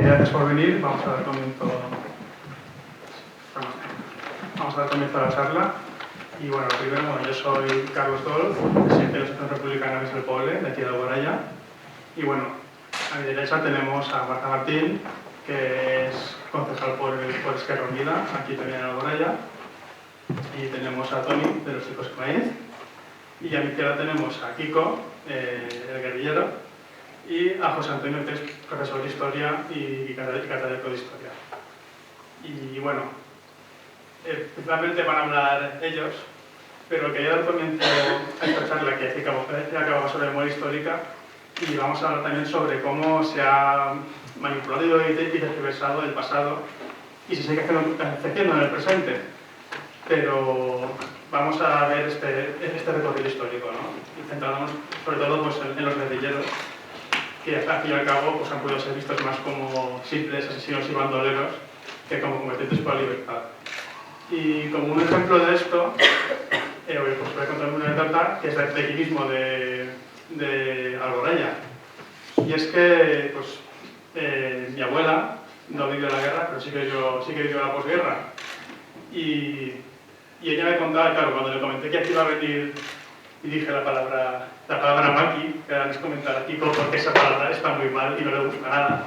Gracias por venir. Vamos a dar comienzo a la charla. Y bueno, primero, yo soy Carlos Dolf, presidente de la Asociación Republicana del Poble, de aquí de Alboraya. Y bueno, a mi derecha tenemos a Marta Martín, que es concejal por Esquerra Unida, aquí también en Alboraya. Y tenemos a Toni, de los Chicos Maíz. Y a mi izquierda tenemos a Kiko, el guerrillero, y a José Antonio, que es profesor de Historia y catedrático de Historia. Y bueno, principalmente van a hablar ellos, pero quería dar comienzo a esta charla que acababa sobre memoria histórica, y vamos a hablar también sobre cómo se ha manipulado y tergiversado el pasado y se sigue haciendo en el presente. Pero vamos a ver este recorrido histórico, ¿no? Y centrándonos sobre todo pues, en los guerrilleros, que al fin y al cabo pues, han podido ser vistos más como simples asesinos y bandoleros que como combatientes por la libertad. Y como un ejemplo de esto, pues voy a contar una anécdota que es de aquí mismo, de Alboraya. Y es que pues, mi abuela no vivió la guerra, pero sí que vivió la posguerra. Y ella me contaba, claro, cuando le comenté que aquí iba a venir y dije la palabra maqui, que ahora les comentaré a Kiko porque esa palabra está muy mal y no le gusta nada.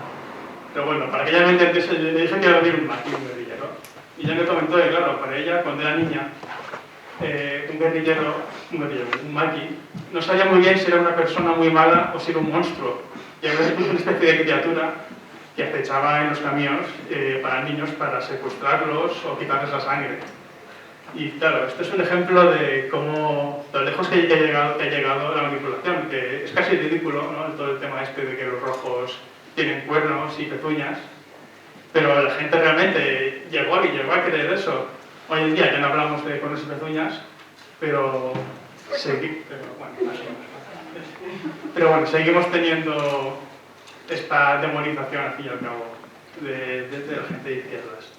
Pero bueno, para que ella me entendiese, le dije que iba a venir un maqui, un guerrillero. Y ella me comentó que, claro, para ella, cuando era niña, un maqui, no sabía muy bien si era una persona muy mala o si era un monstruo. Y había una especie de criatura que acechaba en los caminos para niños para secuestrarlos o quitarles la sangre. Y claro, esto es un ejemplo de cómo, lo lejos que ha llegado la manipulación, que es casi ridículo, ¿no? Todo el tema este de que los rojos tienen cuernos y pezuñas, pero la gente realmente llegó a creer eso. Hoy en día ya no hablamos de cuernos y pezuñas, pero seguimos teniendo esta demonización, al fin y al cabo, de la gente de izquierdas.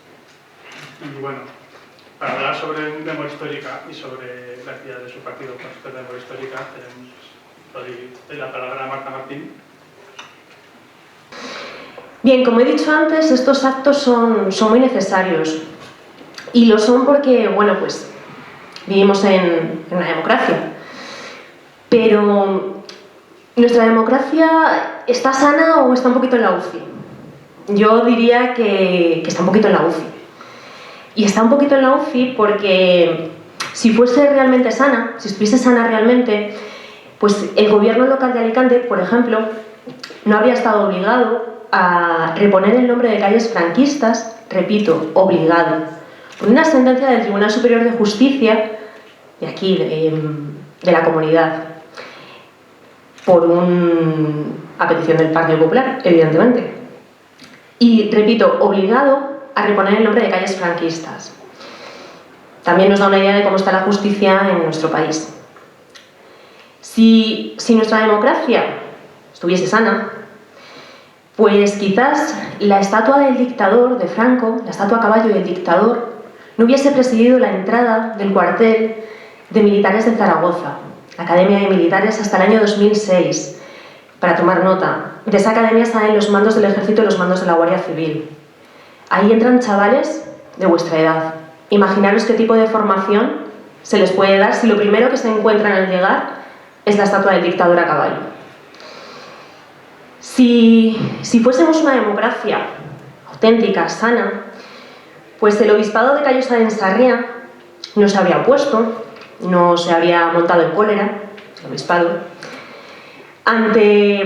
Y bueno, para hablar sobre memoria histórica y sobre la actividad de su partido con de memoria histórica, tenemos la palabra a Marta Martín. Bien, como he dicho antes, estos actos son muy necesarios. Y lo son porque, bueno, pues vivimos en una democracia. Pero ¿nuestra democracia está sana o está un poquito en la UCI? Yo diría que está un poquito en la UCI. Y está un poquito en la UCI porque si fuese realmente sana, si estuviese sana realmente, pues el gobierno local de Alicante, por ejemplo, no habría estado obligado a reponer el nombre de calles franquistas, repito, obligado, por una sentencia del Tribunal Superior de Justicia de aquí, de la comunidad, a petición del Partido Popular, evidentemente. Y repito, obligado a reponer el nombre de calles franquistas. También nos da una idea de cómo está la justicia en nuestro país. Si nuestra democracia estuviese sana, pues quizás la estatua del dictador de Franco, la estatua a caballo del dictador, no hubiese presidido la entrada del cuartel de militares de Zaragoza, la Academia de Militares, hasta el año 2006. Para tomar nota, de esa academia salen los mandos del Ejército y los mandos de la Guardia Civil. Ahí entran chavales de vuestra edad. Imaginaros qué tipo de formación se les puede dar si lo primero que se encuentran al llegar es la estatua del dictador a caballo. Si fuésemos una democracia auténtica, sana, pues el obispado de Callosa de Ensarriá no se habría opuesto, no se habría montado en cólera, el obispado, ante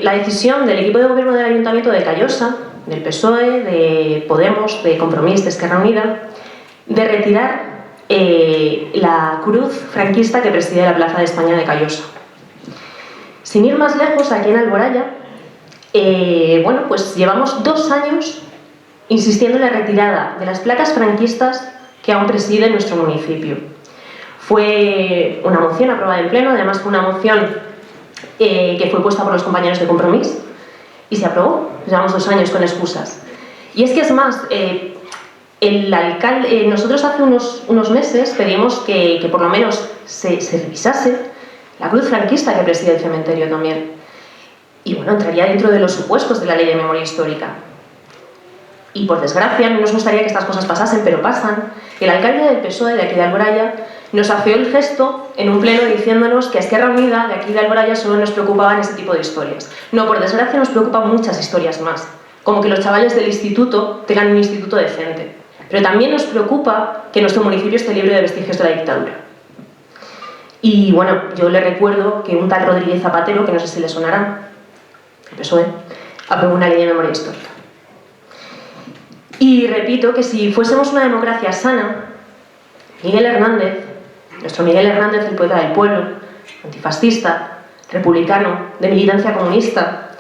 la decisión del equipo de gobierno del Ayuntamiento de Callosa, del PSOE, de Podemos, de Compromís, de Esquerra Unida, de retirar la cruz franquista que preside la Plaza de España de Callosa. Sin ir más lejos, aquí en Alboraya, pues llevamos 2 años insistiendo en la retirada de las placas franquistas que aún presiden nuestro municipio. Fue una moción aprobada en pleno, además fue una moción que fue puesta por los compañeros de Compromís y se aprobó. Llevamos 2 años con excusas. Y es que es más, el alcalde, nosotros hace unos meses pedimos que por lo menos se revisase la cruz franquista que preside el cementerio también. Y bueno, entraría dentro de los supuestos de la Ley de Memoria Histórica. y por desgracia no nos gustaría que estas cosas pasasen, pero pasan. El alcalde del PSOE de aquí de Alboraya nos afeó el gesto en un pleno diciéndonos que a Esquerra Unida de aquí de Alboraya solo nos preocupaban ese tipo de historias. No, por desgracia nos preocupan muchas historias más, como que los chavales del instituto tengan un instituto decente. Pero también nos preocupa que nuestro municipio esté libre de vestigios de la dictadura. Y bueno, yo le recuerdo que un tal Rodríguez Zapatero, que no sé si le sonará, el PSOE, aprobó una ley de memoria histórica. Y repito que si fuésemos una democracia sana, Miguel Hernández, nuestro Miguel Hernández, el poeta del pueblo, antifascista, republicano, de militancia comunista,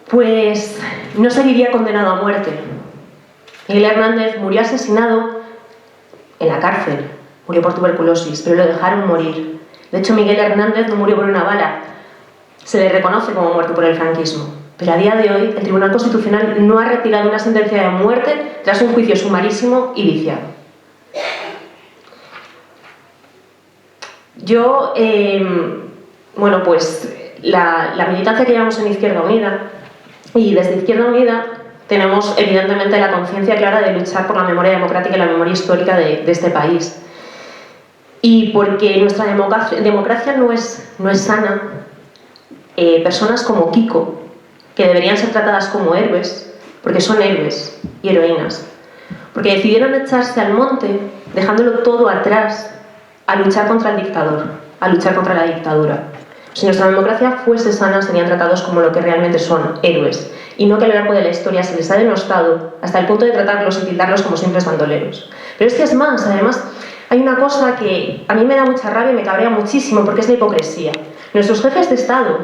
pues no seguiría condenado a muerte. Miguel Hernández murió asesinado en la cárcel, murió por tuberculosis, pero lo dejaron morir. De hecho, Miguel Hernández no murió por una bala, se le reconoce como muerto por el franquismo. Pero a día de hoy, el Tribunal Constitucional no ha retirado una sentencia de muerte tras un juicio sumarísimo y viciado. Yo, bueno, pues la militancia que llevamos en Izquierda Unida, y desde Izquierda Unida tenemos evidentemente la conciencia clara de luchar por la memoria democrática y la memoria histórica de este país. Y porque nuestra democracia no es sana, personas como Kiko, que deberían ser tratadas como héroes, porque son héroes y heroínas, porque decidieron echarse al monte, dejándolo todo atrás, a luchar contra el dictador, a luchar contra la dictadura. Si nuestra democracia fuese sana, serían tratados como lo que realmente son, héroes, y no que a lo largo de la historia se les ha denostado hasta el punto de tratarlos y tildarlos como simples bandoleros. Pero es que es más, además, hay una cosa que a mí me da mucha rabia y me cabrea muchísimo, porque es la hipocresía. Nuestros jefes de Estado,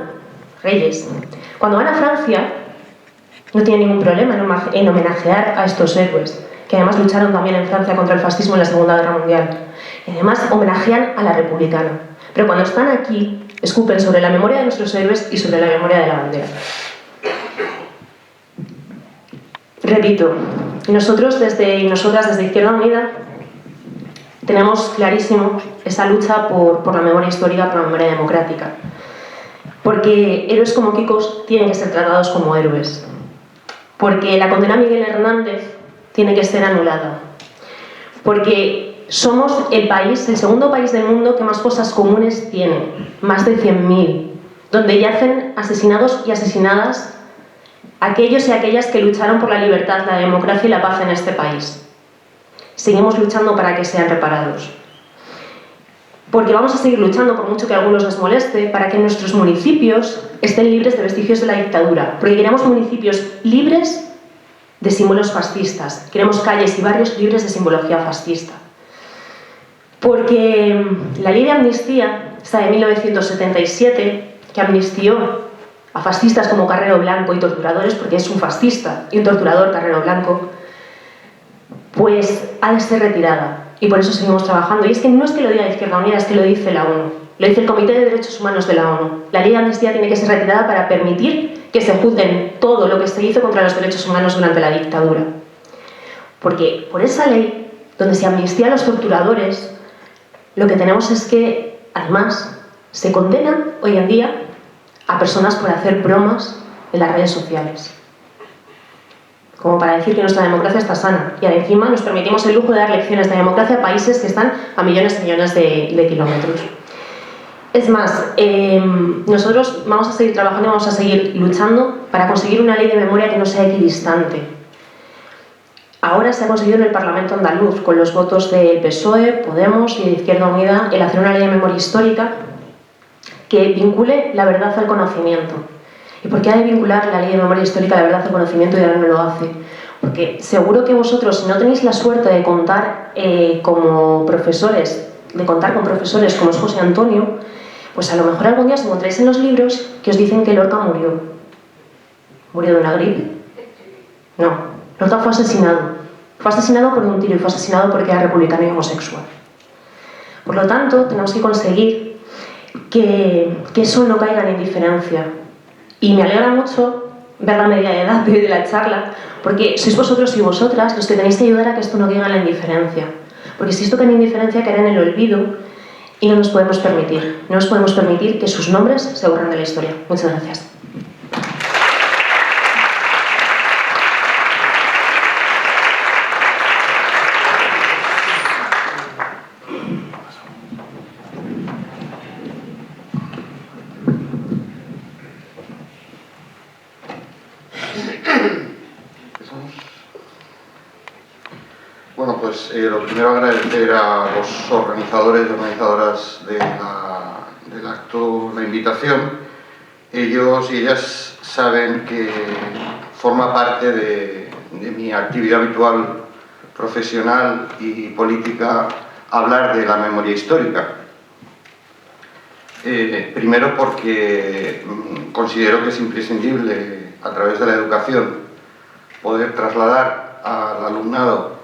reyes, cuando van a Francia, no tienen ningún problema en homenajear a estos héroes, que además lucharon también en Francia contra el fascismo en la Segunda Guerra Mundial. Y además homenajean a la republicana. Pero cuando están aquí, escupen sobre la memoria de nuestros héroes y sobre la memoria de la bandera. Repito, nosotros y nosotras desde Izquierda Unida tenemos clarísimo esa lucha por la memoria histórica, por la memoria democrática. Porque héroes como Kikos tienen que ser tratados como héroes. Porque la condena a Miguel Hernández tiene que ser anulada. Porque somos el segundo país del mundo que más fosas comunes tiene, más de 100.000, donde yacen asesinados y asesinadas aquellos y aquellas que lucharon por la libertad, la democracia y la paz en este país. Seguimos luchando para que sean reparados. Porque vamos a seguir luchando, por mucho que a algunos les moleste, para que nuestros municipios estén libres de vestigios de la dictadura. Porque queremos municipios libres de símbolos fascistas. Queremos calles y barrios libres de simbología fascista. Porque la ley de amnistía, esta de 1977, que amnistió a fascistas como Carrero Blanco y torturadores, porque es un fascista y un torturador, Carrero Blanco, pues ha de ser retirada. Y por eso seguimos trabajando. Y es que no es que lo diga Izquierda Unida, es que lo dice la ONU. Lo dice el Comité de Derechos Humanos de la ONU. La ley de amnistía tiene que ser retirada para permitir que se juzguen todo lo que se hizo contra los derechos humanos durante la dictadura. Porque por esa ley, donde se amnistía a los torturadores, lo que tenemos es que, además, se condenan hoy en día a personas por hacer bromas en las redes sociales. Como para decir que nuestra democracia está sana. Y encima nos permitimos el lujo de dar lecciones de democracia a países que están a millones y millones de kilómetros. Es más, nosotros vamos a seguir trabajando y vamos a seguir luchando para conseguir una ley de memoria que no sea equidistante. Ahora se ha conseguido en el Parlamento andaluz, con los votos del PSOE, Podemos y de Izquierda Unida, el hacer una ley de memoria histórica que vincule la verdad al conocimiento. ¿Y por qué ha de vincular la ley de memoria histórica la verdad al conocimiento y ahora no lo hace? Porque seguro que vosotros, si no tenéis la suerte de contar con profesores como es José Antonio, pues a lo mejor algún día os encontráis en los libros que os dicen que Lorca murió. ¿Murió de una gripe? No, Lorca fue asesinado. Fue asesinado por un tiro y fue asesinado porque era republicano y homosexual. Por lo tanto, tenemos que conseguir que eso no caiga en indiferencia. Y me alegra mucho ver la media edad de la charla, porque sois vosotros y vosotras los que tenéis que ayudar a que esto no caiga en la indiferencia. Porque si esto cae en indiferencia, caerá en el olvido y no nos podemos permitir. No nos podemos permitir que sus nombres se borren de la historia. Muchas gracias. pues lo primero agradecer a los organizadores y organizadoras del acto la invitación. Ellos y ellas saben que forma parte de mi actividad habitual profesional y política hablar de la memoria histórica. Primero porque considero que es imprescindible, a través de la educación, poder trasladar al alumnado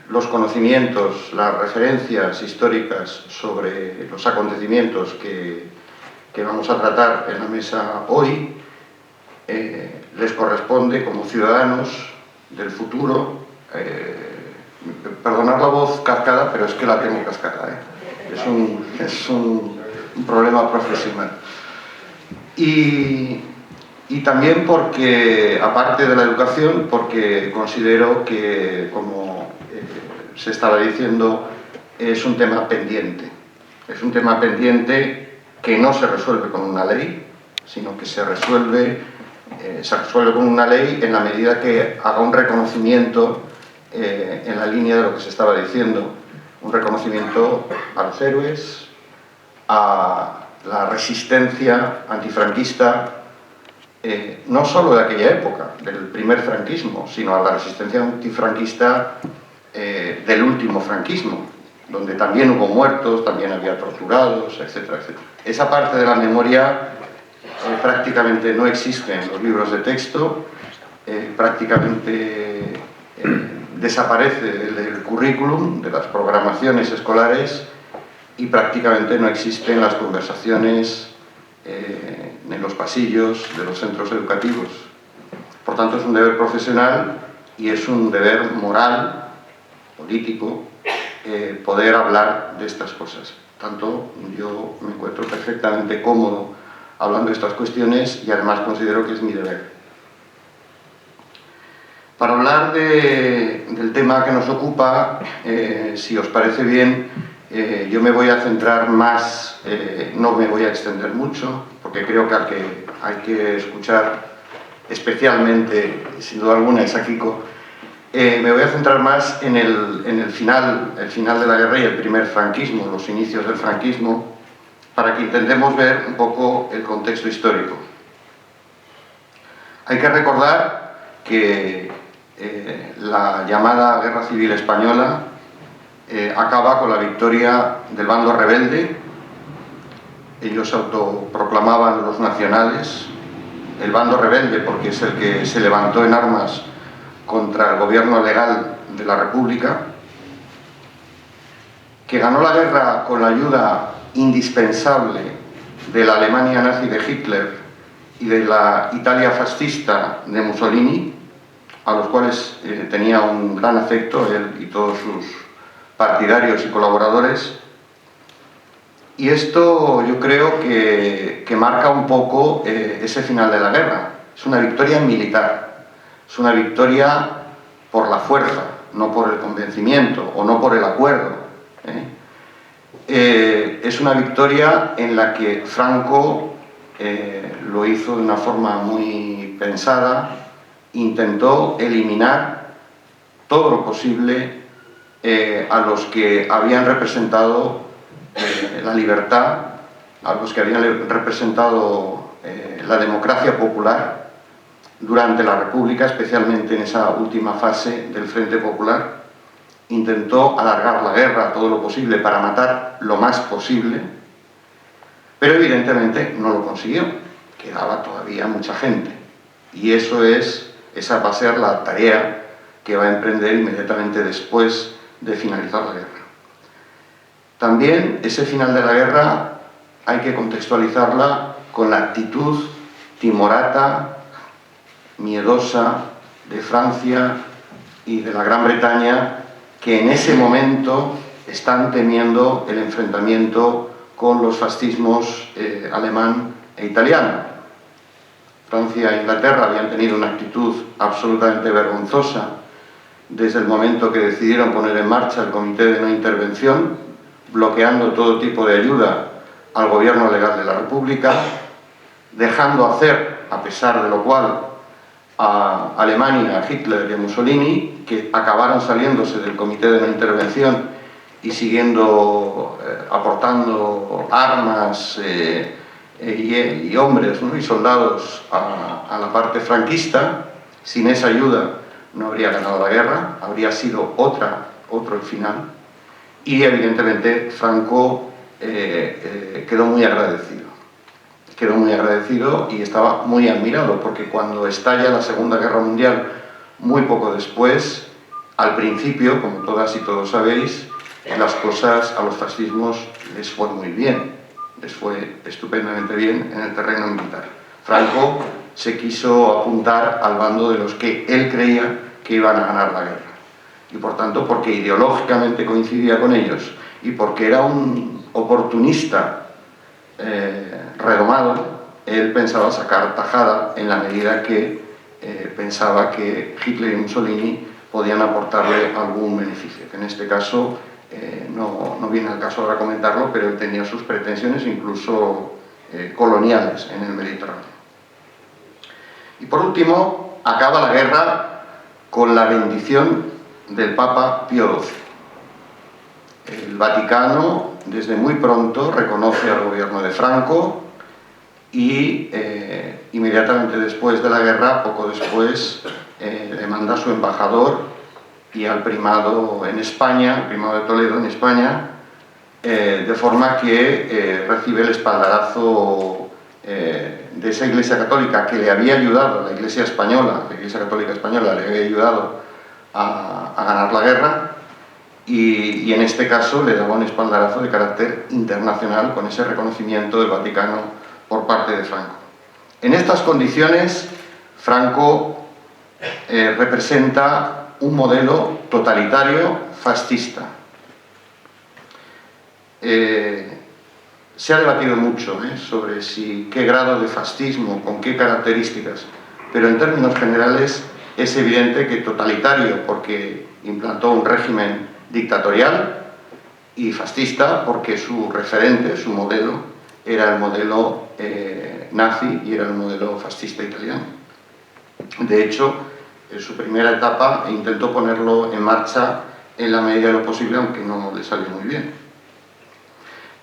los conocimientos, las referencias históricas sobre los acontecimientos que vamos a tratar en la mesa hoy. Les corresponde, como ciudadanos del futuro, perdonar la voz cascada, pero es que la tengo cascada, es un problema profesional. Y también porque, aparte de la educación, porque considero que, como se estaba diciendo, es un tema pendiente. Es un tema pendiente que no se resuelve con una ley, sino que se resuelve con una ley en la medida que haga un reconocimiento en la línea de lo que se estaba diciendo, un reconocimiento a los héroes, a la resistencia antifranquista, no solo de aquella época, del primer franquismo, sino a la resistencia antifranquista del último franquismo, donde también hubo muertos, también había torturados, etcétera, etcétera. Esa parte de la memoria prácticamente no existe en los libros de texto, prácticamente desaparece del currículum, de las programaciones escolares, y prácticamente no existe en las conversaciones en los pasillos de los centros educativos. Por tanto, es un deber profesional y es un deber moral, político, poder hablar de estas cosas. Tanto yo me encuentro perfectamente cómodo hablando de estas cuestiones y además considero que es mi deber. Para hablar del tema que nos ocupa, si os parece bien, yo me voy a centrar más, no me voy a extender mucho, porque creo que hay que escuchar especialmente, sin duda alguna, es a Kiko. Me voy a centrar más en el final de la guerra y el primer franquismo, los inicios del franquismo, para que intentemos ver un poco el contexto histórico. Hay que recordar que la llamada Guerra Civil Española acaba con la victoria del bando rebelde. Ellos se autoproclamaban los nacionales, el bando rebelde porque es el que se levantó en armas contra el gobierno legal de la República, que ganó la guerra con la ayuda indispensable de la Alemania nazi de Hitler y de la Italia fascista de Mussolini, a los cuales tenía un gran afecto él y todos sus partidarios y colaboradores. Y esto yo creo que marca un poco ese final de la guerra. Es una victoria militar, es una victoria por la fuerza, no por el convencimiento o no por el acuerdo. Es una victoria en la que Franco lo hizo de una forma muy pensada, intentó eliminar todo lo posible a los que habían representado la libertad, a los que habían representado la democracia popular durante la República, especialmente en esa última fase del Frente Popular. Intentó alargar la guerra todo lo posible para matar lo más posible, pero evidentemente no lo consiguió. Quedaba todavía mucha gente. Y esa va a ser la tarea que va a emprender inmediatamente después de finalizar la guerra. También ese final de la guerra hay que contextualizarla con la actitud timorata, miedosa de Francia y de la Gran Bretaña, que en ese momento están temiendo el enfrentamiento con los fascismos alemán e italiano. Francia e Inglaterra habían tenido una actitud absolutamente vergonzosa desde el momento que decidieron poner en marcha el Comité de No Intervención, bloqueando todo tipo de ayuda al gobierno legal de la República, dejando hacer, a pesar de lo cual, a Alemania, a Hitler y a Mussolini, que acabaron saliéndose del comité de no intervención y siguiendo aportando armas y hombres, ¿no?, y soldados a la parte franquista. Sin esa ayuda no habría ganado la guerra, habría sido otro el final. Y evidentemente Franco quedó muy agradecido. Quedó muy agradecido y estaba muy admirado, porque cuando estalla la Segunda Guerra Mundial, muy poco después, al principio, como todas y todos sabéis, las cosas a los fascismos les fue muy bien, les fue estupendamente bien en el terreno militar. Franco se quiso apuntar al bando de los que él creía que iban a ganar la guerra. Y por tanto, porque ideológicamente coincidía con ellos y porque era un oportunista redomado, él pensaba sacar tajada en la medida que pensaba que Hitler y Mussolini podían aportarle algún beneficio, que en este caso no viene al caso ahora comentarlo, pero él tenía sus pretensiones incluso coloniales en el Mediterráneo. Y por último, acaba la guerra con la bendición del Papa Pío XII. El Vaticano, desde muy pronto, reconoce al gobierno de Franco y inmediatamente después de la guerra, poco después, le manda a su embajador y al primado en España, el primado de Toledo en España, de forma que recibe el espaldarazo de esa Iglesia Católica que le había ayudado, la Iglesia Católica Española le había ayudado a ganar la guerra, y en este caso le daba un espaldarazo de carácter internacional con ese reconocimiento del Vaticano por parte de Franco. En estas condiciones, Franco representa un modelo totalitario fascista. Se ha debatido mucho sobre qué grado de fascismo, con qué características, pero en términos generales es evidente que totalitario porque implantó un régimen dictatorial, y fascista porque su referente, su modelo, era el modelo nazi y era el modelo fascista italiano. De hecho, en su primera etapa intentó ponerlo en marcha en la medida de lo posible, aunque no le salió muy bien.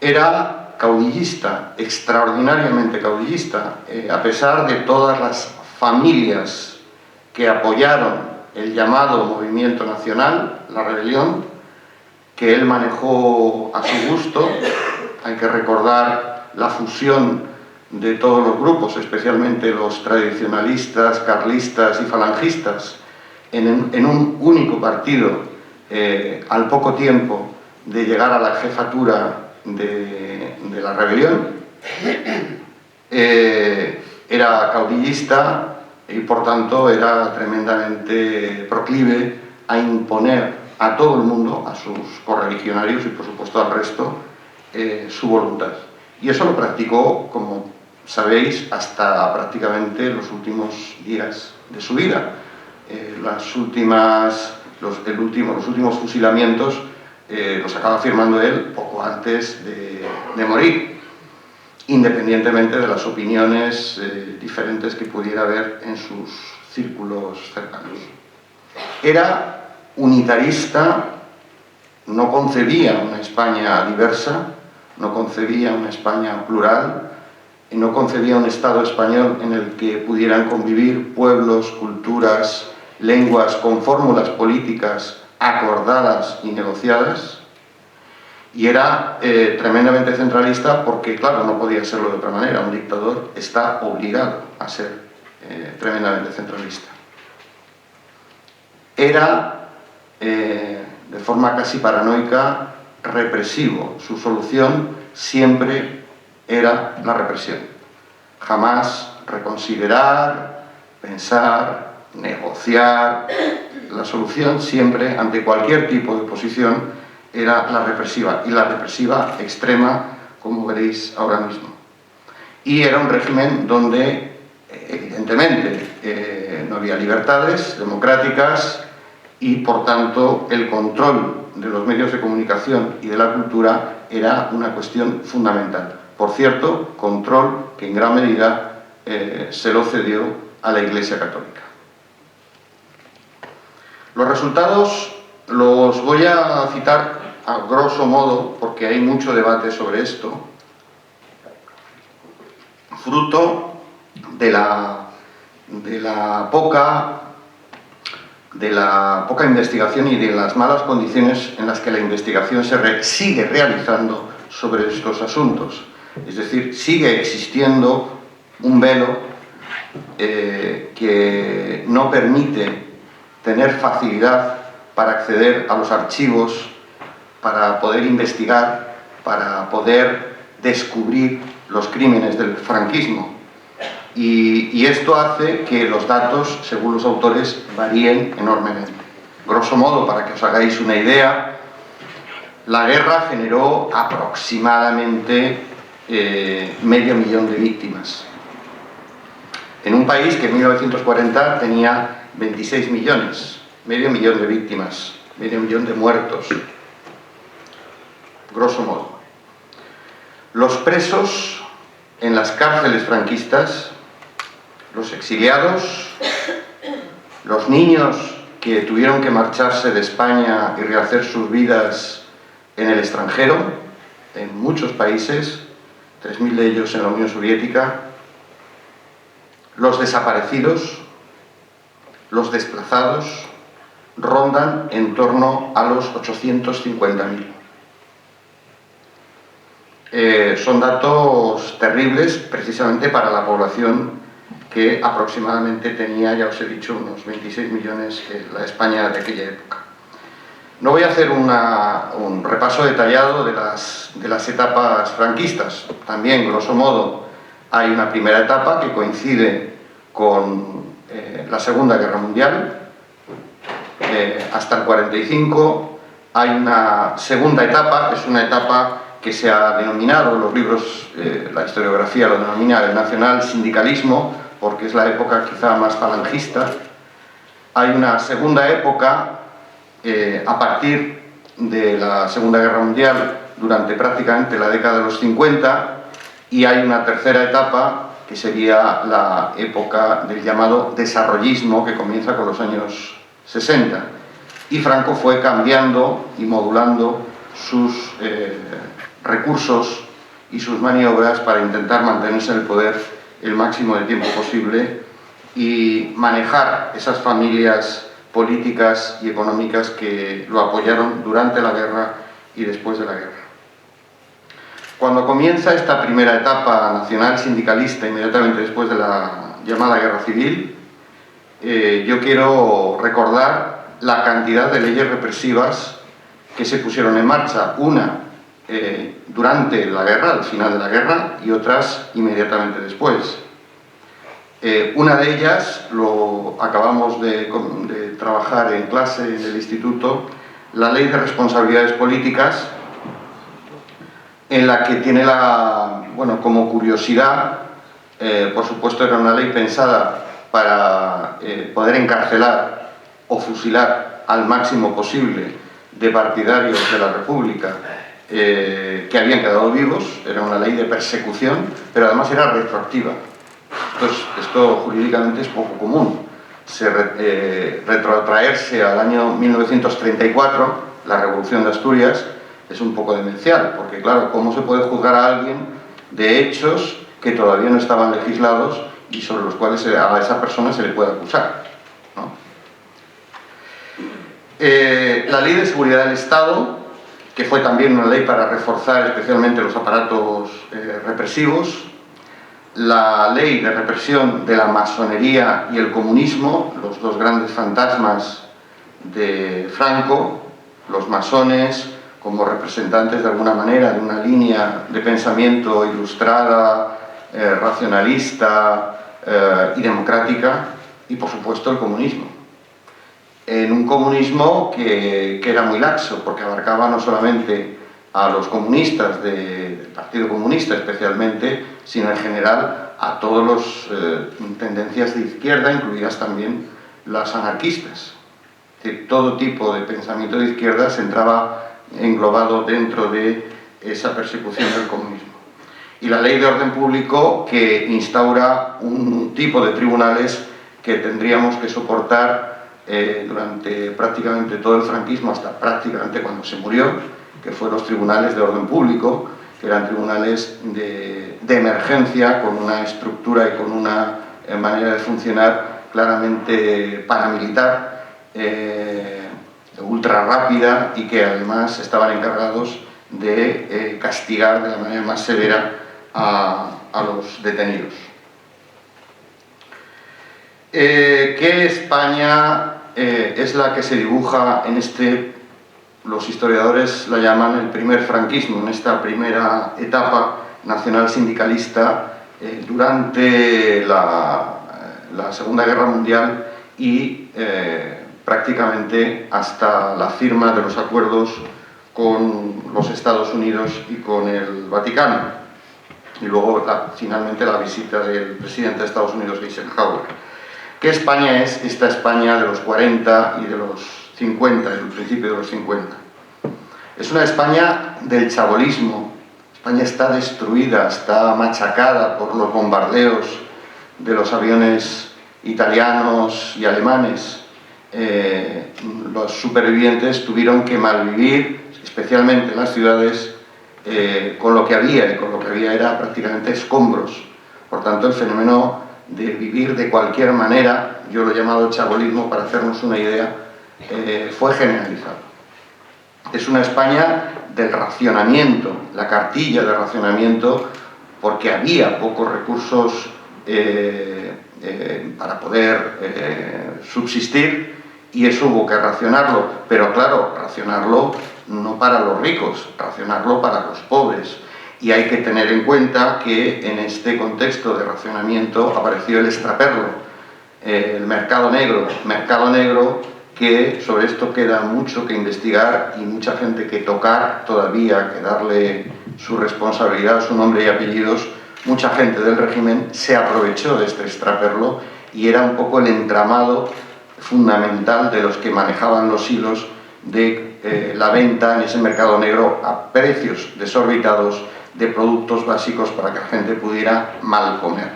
Era caudillista, extraordinariamente caudillista, a pesar de todas las familias que apoyaron el llamado movimiento nacional, la rebelión, que él manejó a su gusto. Hay que recordar la fusión de todos los grupos, especialmente los tradicionalistas, carlistas y falangistas, en un único partido, al poco tiempo de llegar a la jefatura de la rebelión. Era caudillista y por tanto era tremendamente proclive a imponer a todo el mundo, a sus correligionarios y por supuesto al resto, su voluntad. Y eso lo practicó, como sabéis, hasta prácticamente los últimos días de su vida. Los últimos fusilamientos los acaba firmando él poco antes de morir, independientemente de las opiniones diferentes que pudiera haber en sus círculos cercanos. Era unitarista, no concebía una España diversa, no concebía una España plural, y no concebía un Estado español en el que pudieran convivir pueblos, culturas, lenguas con fórmulas políticas acordadas y negociadas, y era tremendamente centralista porque, claro, no podía serlo de otra manera. Un dictador está obligado a ser tremendamente centralista. Era de forma casi paranoica, represivo. Su solución siempre era la represión. Jamás reconsiderar, pensar, negociar. La solución siempre, ante cualquier tipo de oposición, era la represiva, y la represiva extrema, como veréis ahora mismo. Y era un régimen donde, evidentemente, no había libertades democráticas, y por tanto el control de los medios de comunicación y de la cultura era una cuestión fundamental. Por cierto, control que en gran medida se lo cedió a la Iglesia Católica. Los resultados los voy a citar a grosso modo, porque hay mucho debate sobre esto, fruto de la poca investigación y de las malas condiciones en las que la investigación se sigue realizando sobre estos asuntos. Es decir, sigue existiendo un velo que no permite tener facilidad para acceder a los archivos, para poder investigar, para poder descubrir los crímenes del franquismo. Y esto hace que los datos, según los autores, varíen enormemente. Grosso modo, para que os hagáis una idea, la guerra generó aproximadamente 500.000 de víctimas. En un país que en 1940 tenía 26 millones, 500.000 de víctimas, 500.000 de muertos, grosso modo. Los presos en las cárceles franquistas, los exiliados, los niños que tuvieron que marcharse de España y rehacer sus vidas en el extranjero, en muchos países, 3.000 de ellos en la Unión Soviética, los desaparecidos, los desplazados, rondan en torno a los 850.000. Son datos terribles precisamente para la población que aproximadamente tenía, ya os he dicho, unos 26 millones en la España de aquella época. No voy a hacer un repaso detallado de las etapas franquistas. También, grosso modo, hay una primera etapa que coincide con la Segunda Guerra Mundial, hasta el 45. Hay una segunda etapa, es una etapa que se ha denominado, los libros, la historiografía lo denomina el nacional sindicalismo, porque es la época quizá más falangista. Hay una segunda época a partir de la Segunda Guerra Mundial, durante prácticamente la década de los 50, y hay una tercera etapa que sería la época del llamado desarrollismo, que comienza con los años 60. Y Franco fue cambiando y modulando sus recursos y sus maniobras para intentar mantenerse en el poder el máximo de tiempo posible y manejar esas familias políticas y económicas que lo apoyaron durante la guerra y después de la guerra. Cuando comienza esta primera etapa nacional sindicalista, inmediatamente después de la llamada Guerra Civil, yo quiero recordar la cantidad de leyes represivas que se pusieron en marcha, una durante la guerra, al final de la guerra, y otras inmediatamente después. Una de ellas, lo acabamos de trabajar en clase en el instituto, la Ley de Responsabilidades Políticas, en la que tiene como curiosidad, por supuesto era una ley pensada para poder encarcelar o fusilar al máximo posible de partidarios de la República que habían quedado vivos. Era una ley de persecución, pero además era retroactiva. Esto jurídicamente es poco común. Retrotraerse al año 1934, la Revolución de Asturias, es un poco demencial, porque claro, ¿cómo se puede juzgar a alguien de hechos que todavía no estaban legislados y sobre los cuales a esa persona se le puede acusar, ¿no? La Ley de Seguridad del Estado, que fue también una ley para reforzar especialmente los aparatos represivos. La Ley de Represión de la Masonería y el Comunismo, los dos grandes fantasmas de Franco, los masones como representantes de alguna manera de una línea de pensamiento ilustrada, racionalista y democrática, y por supuesto el comunismo. En un comunismo que era muy laxo, porque abarcaba no solamente a los comunistas del Partido Comunista especialmente, sino en general a todas las tendencias de izquierda, incluidas también las anarquistas. Es decir, todo tipo de pensamiento de izquierda se entraba englobado dentro de esa persecución del comunismo. Y la Ley de Orden Público, que instaura un tipo de tribunales que tendríamos que soportar durante prácticamente todo el franquismo, hasta prácticamente cuando se murió, que fueron los tribunales de orden público, que eran tribunales de emergencia, con una estructura y con una manera de funcionar claramente paramilitar, ultra rápida, y que además estaban encargados de castigar de la manera más severa a los detenidos. ¿Qué España es la que se dibuja en este, los historiadores la llaman el primer franquismo, en esta primera etapa nacional sindicalista durante la Segunda Guerra Mundial y prácticamente hasta la firma de los acuerdos con los Estados Unidos y con el Vaticano, y luego finalmente la visita del presidente de Estados Unidos, Eisenhower? ¿Qué España es esta España de los 40 y de los 50, del principio de los 50? Es una España del chabolismo. España está destruida, está machacada por los bombardeos de los aviones italianos y alemanes. Los supervivientes tuvieron que malvivir, especialmente en las ciudades, con lo que había, y con lo que había era prácticamente escombros. Por tanto, el fenómeno de vivir de cualquier manera, yo lo he llamado chabolismo para hacernos una idea, fue generalizado. Es una España del racionamiento, la cartilla de racionamiento, porque había pocos recursos para poder subsistir, y eso hubo que racionarlo, pero claro, racionarlo no para los ricos, racionarlo para los pobres. Y hay que tener en cuenta que en este contexto de racionamiento apareció el extraperlo, el mercado negro que sobre esto queda mucho que investigar y mucha gente que tocar todavía, que darle su responsabilidad, su nombre y apellidos. Mucha gente del régimen se aprovechó de este extraperlo y era un poco el entramado fundamental de los que manejaban los hilos de la venta en ese mercado negro a precios desorbitados de productos básicos para que la gente pudiera mal comer.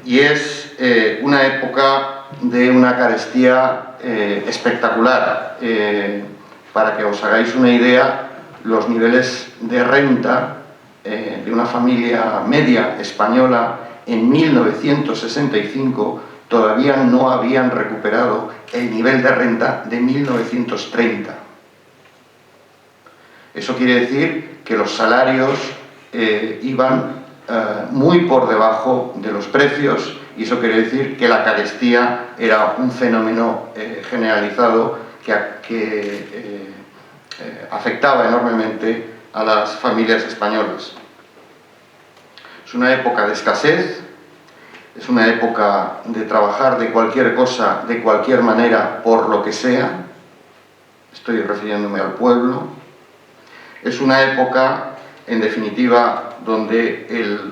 Y es una época de una carestía espectacular. Para que os hagáis una idea, los niveles de renta de una familia media española en 1965 todavía no habían recuperado el nivel de renta de 1930. Eso quiere decir que los salarios iban muy por debajo de los precios, y eso quiere decir que la carestía era un fenómeno generalizado que afectaba enormemente a las familias españolas. Es una época de escasez, es una época de trabajar de cualquier cosa, de cualquier manera, por lo que sea. Estoy refiriéndome al pueblo. Es una época, en definitiva, donde el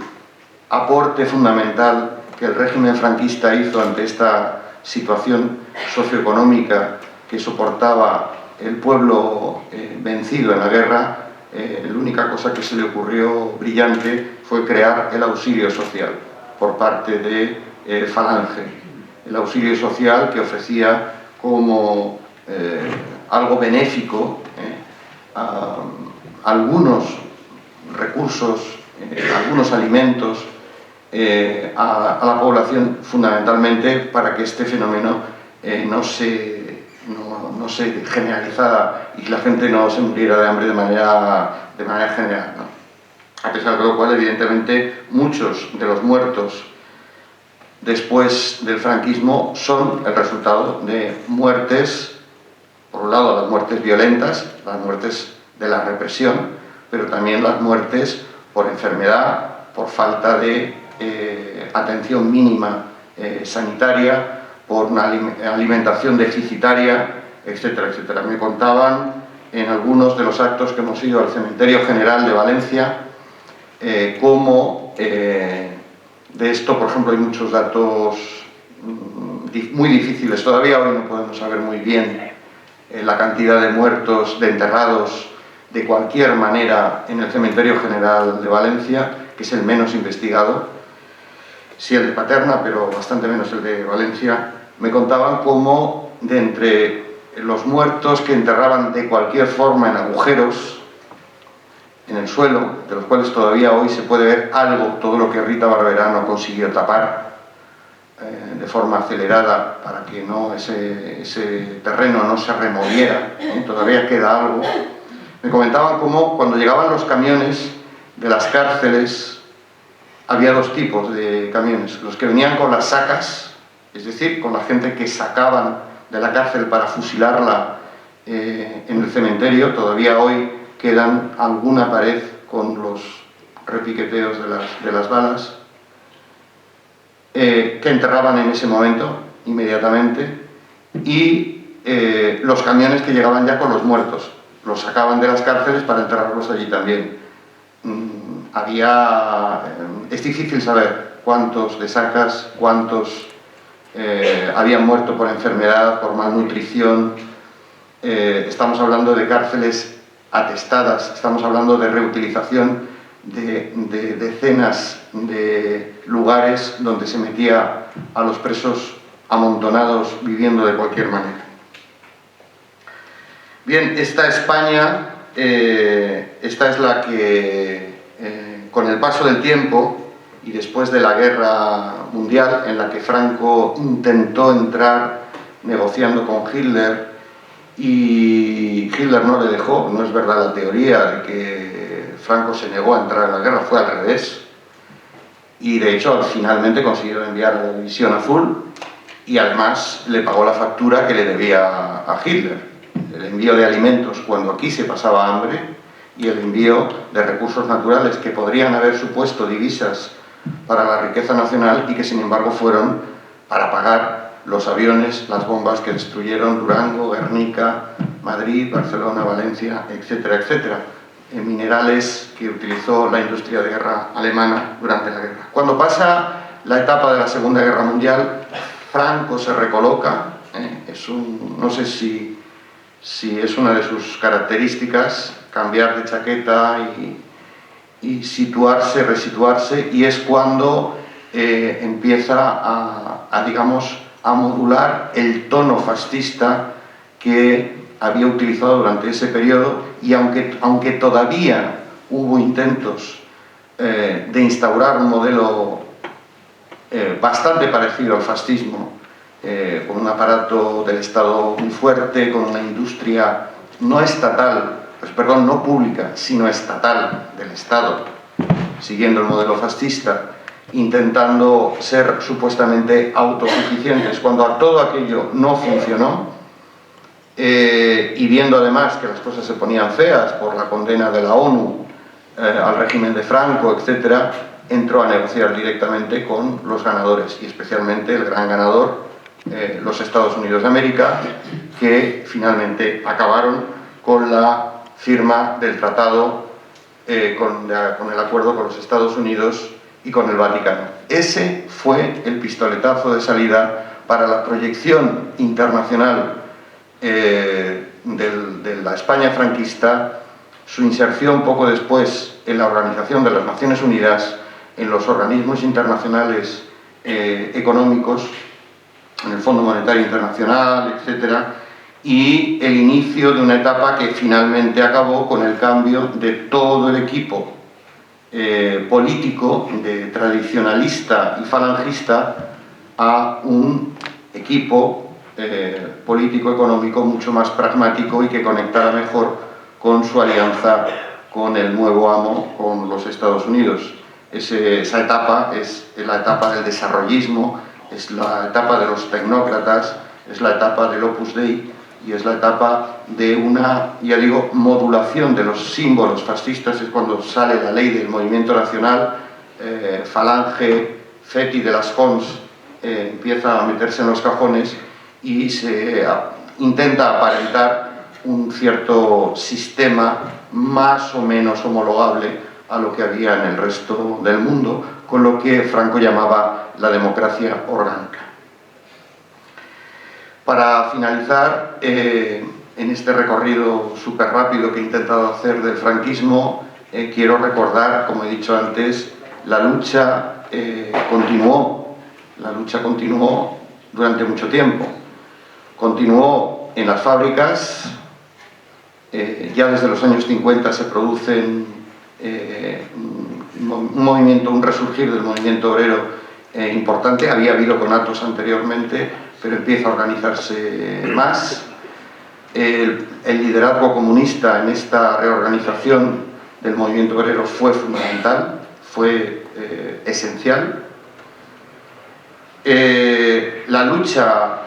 aporte fundamental que el régimen franquista hizo ante esta situación socioeconómica que soportaba el pueblo vencido en la guerra, la única cosa que se le ocurrió brillante fue crear el auxilio social por parte de Falange. El auxilio social que ofrecía como algo benéfico algunos recursos, algunos alimentos a la población, fundamentalmente para que este fenómeno no se generalizara y que la gente no se muriera de hambre de manera general, ¿no? A pesar de lo cual, evidentemente, muchos de los muertos después del franquismo son el resultado de muertes, por un lado las muertes violentas, las muertes de la represión, pero también las muertes por enfermedad, por falta de atención mínima sanitaria, por una alimentación deficitaria, etcétera, etcétera. Me contaban en algunos de los actos que hemos ido al Cementerio General de Valencia cómo de esto, por ejemplo, hay muchos datos muy difíciles. Todavía hoy no podemos saber muy bien la cantidad de muertos, de enterrados, de cualquier manera en el Cementerio General de Valencia, que es el menos investigado. Sí, el de Paterna, pero bastante menos el de Valencia. me contaban cómo de entre los muertos que enterraban de cualquier forma en agujeros en el suelo, de los cuales todavía hoy se puede ver algo, todo lo que Rita Barberá no consiguió tapar de forma acelerada para que ese terreno no se removiera, todavía queda algo. Me comentaban cómo cuando llegaban los camiones de las cárceles había dos tipos de camiones, los que venían con las sacas, es decir, con la gente que sacaban de la cárcel para fusilarla en el cementerio. Todavía hoy quedan alguna pared con los repiqueteos de las balas, que enterraban en ese momento, inmediatamente, y los camiones que llegaban ya con los muertos, los sacaban de las cárceles para enterrarlos allí también. Es difícil saber cuántos de sacas, cuántos habían muerto por enfermedad, por malnutrición. Estamos hablando de cárceles atestadas, estamos hablando de reutilización de decenas de lugares donde se metía a los presos amontonados viviendo de cualquier manera. Bien, esta España, esta es la que con el paso del tiempo y después de la Guerra Mundial, en la que Franco intentó entrar negociando con Hitler y Hitler no le dejó. No es verdad la teoría de que Franco se negó a entrar en la guerra, fue al revés. Y de hecho finalmente consiguió enviar a la División Azul y además le pagó la factura que le debía a Hitler. El envío de alimentos cuando aquí se pasaba hambre y el envío de recursos naturales que podrían haber supuesto divisas para la riqueza nacional y que sin embargo fueron para pagar los aviones, las bombas que destruyeron Durango, Guernica, Madrid, Barcelona, Valencia, etcétera, etcétera, en minerales que utilizó la industria de guerra alemana durante la guerra. Cuando pasa la etapa de la Segunda Guerra Mundial, Franco se recoloca, no sé si es una de sus características, cambiar de chaqueta y situarse, resituarse, y es cuando empieza a modular el tono fascista que había utilizado durante ese periodo, y aunque todavía hubo intentos de instaurar un modelo bastante parecido al fascismo, con un aparato del Estado muy fuerte, con una industria no estatal, no pública, sino estatal del Estado, siguiendo el modelo fascista, intentando ser supuestamente autosuficientes, cuando todo aquello no funcionó, y viendo además que las cosas se ponían feas por la condena de la ONU al régimen de Franco, etc., entró a negociar directamente con los ganadores, y especialmente el gran ganador, los Estados Unidos de América, que finalmente acabaron con la firma del tratado, con el acuerdo con los Estados Unidos y con el Vaticano. Ese fue el pistoletazo de salida para la proyección internacional de la España franquista, su inserción poco después en la Organización de las Naciones Unidas, en los organismos internacionales económicos, en el Fondo Monetario Internacional, etc., y el inicio de una etapa que finalmente acabó con el cambio de todo el equipo político, de tradicionalista y falangista, a un equipo político-económico mucho más pragmático y que conectara mejor con su alianza con el nuevo amo, con los Estados Unidos. Esa etapa es la etapa del desarrollismo, es la etapa de los tecnócratas, es la etapa del Opus Dei, y es la etapa de una, ya digo, modulación de los símbolos fascistas. Es cuando sale la ley del movimiento nacional, Falange, Feti de las Cons, empieza a meterse en los cajones y se intenta aparentar un cierto sistema más o menos homologable a lo que había en el resto del mundo, con lo que Franco llamaba la democracia orgánica. Para finalizar, en este recorrido súper rápido que he intentado hacer del franquismo, quiero recordar, como he dicho antes, la lucha continuó durante mucho tiempo. Continuó en las fábricas, ya desde los años 50 se producen un resurgir del movimiento obrero importante. Había habido conatos anteriormente, pero empieza a organizarse más. El liderazgo comunista en esta reorganización del movimiento obrero fue fundamental, fue esencial. La lucha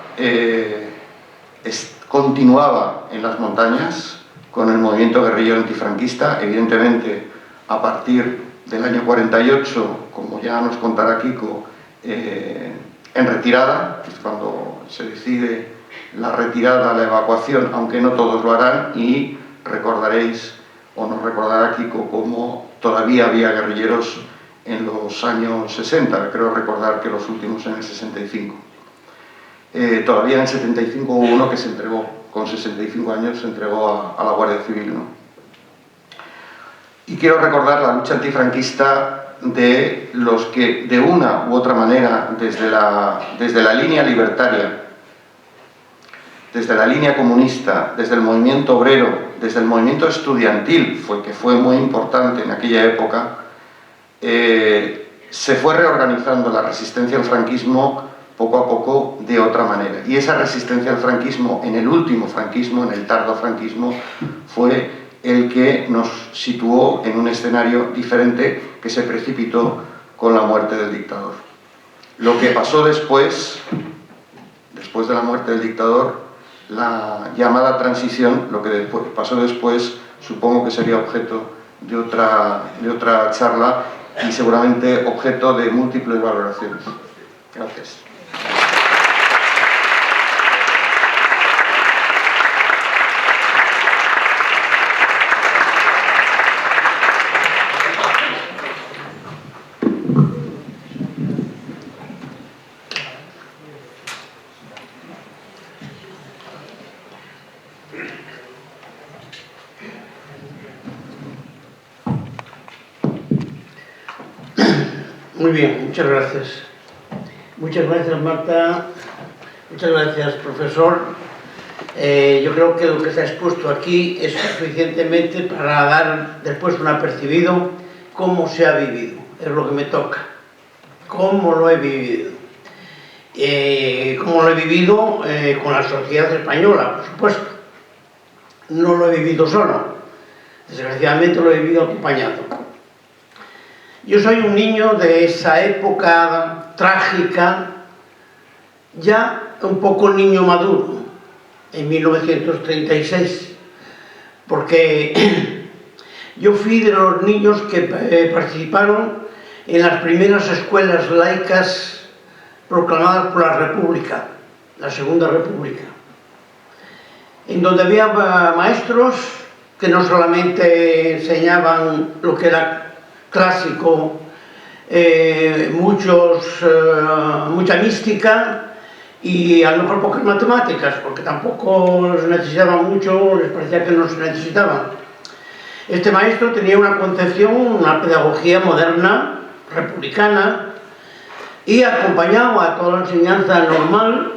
continuaba en las montañas con el movimiento guerrillero antifranquista, evidentemente a partir del año 48, como ya nos contará Kiko, en retirada, que es cuando se decide la retirada, la evacuación, aunque no todos lo harán, y recordaréis, o nos recordará Kiko, cómo todavía había guerrilleros en los años 60, creo recordar que los últimos en el 65. Todavía en el 75 hubo uno que se entregó, con 65 años se entregó a la Guardia Civil, ¿no? Y quiero recordar la lucha antifranquista de los que, de una u otra manera, desde la línea libertaria, desde la línea comunista, desde el movimiento obrero, desde el movimiento estudiantil, que fue muy importante en aquella época, se fue reorganizando la resistencia al franquismo poco a poco de otra manera. Y esa resistencia al franquismo, en el último franquismo, en el tardo franquismo, fue el que nos situó en un escenario diferente que se precipitó con la muerte del dictador. Lo que pasó después de la muerte del dictador, la llamada transición, lo que pasó después, supongo que sería objeto de otra charla y seguramente objeto de múltiples valoraciones. Gracias. Muy bien, muchas gracias. Muchas gracias, Marta. Muchas gracias, profesor. Yo creo que lo que se ha expuesto aquí es suficientemente para dar después un apercibido cómo se ha vivido. Es lo que me toca. Cómo lo he vivido. Cómo lo he vivido con la sociedad española, por supuesto. No lo he vivido solo. Desgraciadamente lo he vivido acompañado. Yo soy un niño de esa época trágica, ya un poco niño maduro, en 1936, porque yo fui de los niños que participaron en las primeras escuelas laicas proclamadas por la República, la Segunda República, en donde había maestros que no solamente enseñaban lo que era clásico, mucha mística y a lo mejor pocas matemáticas, porque tampoco les necesitaban mucho, les parecía que no se necesitaban. Este maestro tenía una concepción, una pedagogía moderna, republicana, y acompañaba a toda la enseñanza normal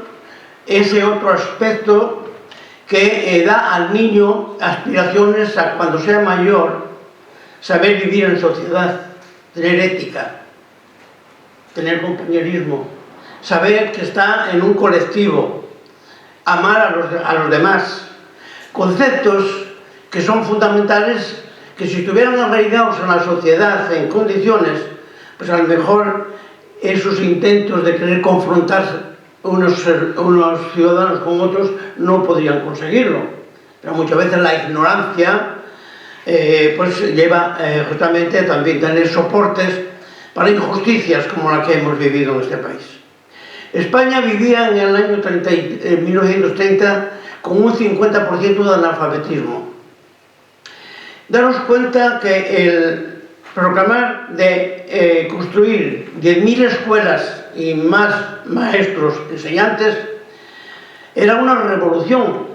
ese otro aspecto que da al niño aspiraciones a, cuando sea mayor, saber vivir en sociedad, tener ética, tener compañerismo, saber que está en un colectivo, amar a los demás. Conceptos que son fundamentales, que si estuvieran arraigados en la sociedad en condiciones, pues a lo mejor esos intentos de querer confrontar unos ciudadanos con otros no podrían conseguirlo. Pero muchas veces la ignorancia pues lleva justamente a también tener soportes para injusticias como la que hemos vivido en este país. España vivía en el año 1930 con un 50% de analfabetismo. Daros cuenta que el proclamar de construir 10.000 escuelas y más maestros enseñantes era una revolución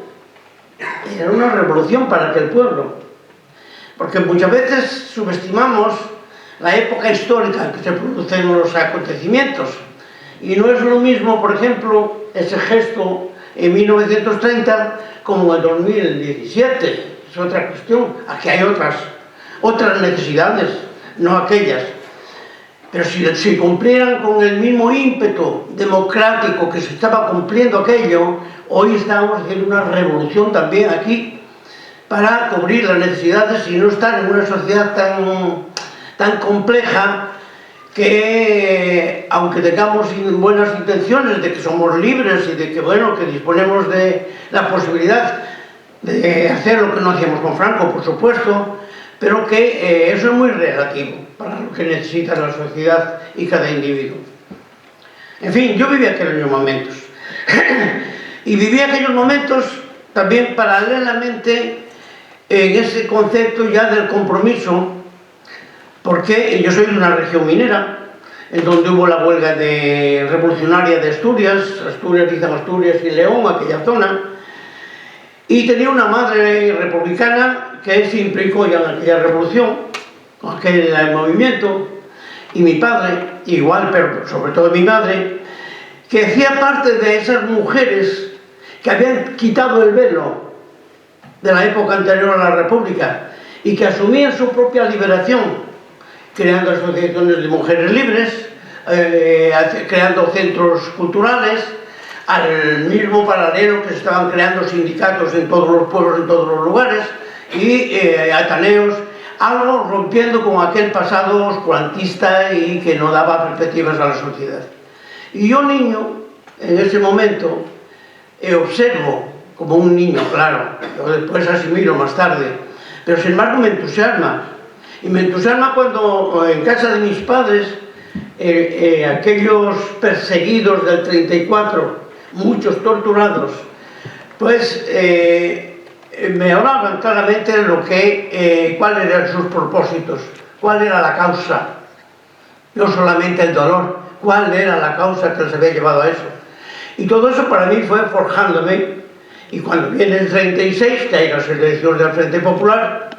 para aquel pueblo. Porque muchas veces subestimamos la época histórica en que se producen los acontecimientos Y no es lo mismo, por ejemplo, ese gesto en 1930 como en el 2017. Es otra cuestión. Aquí hay otras necesidades, no aquellas. Pero si cumplieran con el mismo ímpetu democrático que se estaba cumpliendo aquello, hoy estamos haciendo una revolución también aquí para cubrir las necesidades y no estar en una sociedad tan compleja que, aunque tengamos buenas intenciones de que somos libres y de que, bueno, que disponemos de la posibilidad de hacer lo que no hacíamos con Franco, por supuesto, pero que eso es muy relativo para lo que necesita la sociedad y cada individuo. En fin, yo viví aquellos momentos. Y viví aquellos momentos también paralelamente en ese concepto ya del compromiso, porque yo soy de una región minera, en donde hubo la huelga revolucionaria de Asturias, dicen Asturias y León, aquella zona, y tenía una madre republicana que se implicó ya en aquella revolución, con aquel movimiento, y mi padre, igual, pero sobre todo mi madre, que hacía parte de esas mujeres que habían quitado el velo de la época anterior a la República y que asumían su propia liberación, creando asociaciones de mujeres libres, creando centros culturales, al mismo paralelo que se estaban creando sindicatos en todos los pueblos, en todos los lugares, y ateneos, algo rompiendo con aquel pasado oscurantista y que no daba perspectivas a la sociedad. Y yo, niño, en ese momento, observo, como un niño, claro, yo después asimilo más tarde, pero sin embargo me entusiasma. Y me entusiasma cuando en casa de mis padres, aquellos perseguidos del 34, muchos torturados, pues me hablaban claramente de cuáles eran sus propósitos, cuál era la causa, no solamente el dolor, cuál era la causa que les había llevado a eso. Y todo eso para mí fue forjándome. Y cuando viene el 36, que hay las elecciones del Frente Popular,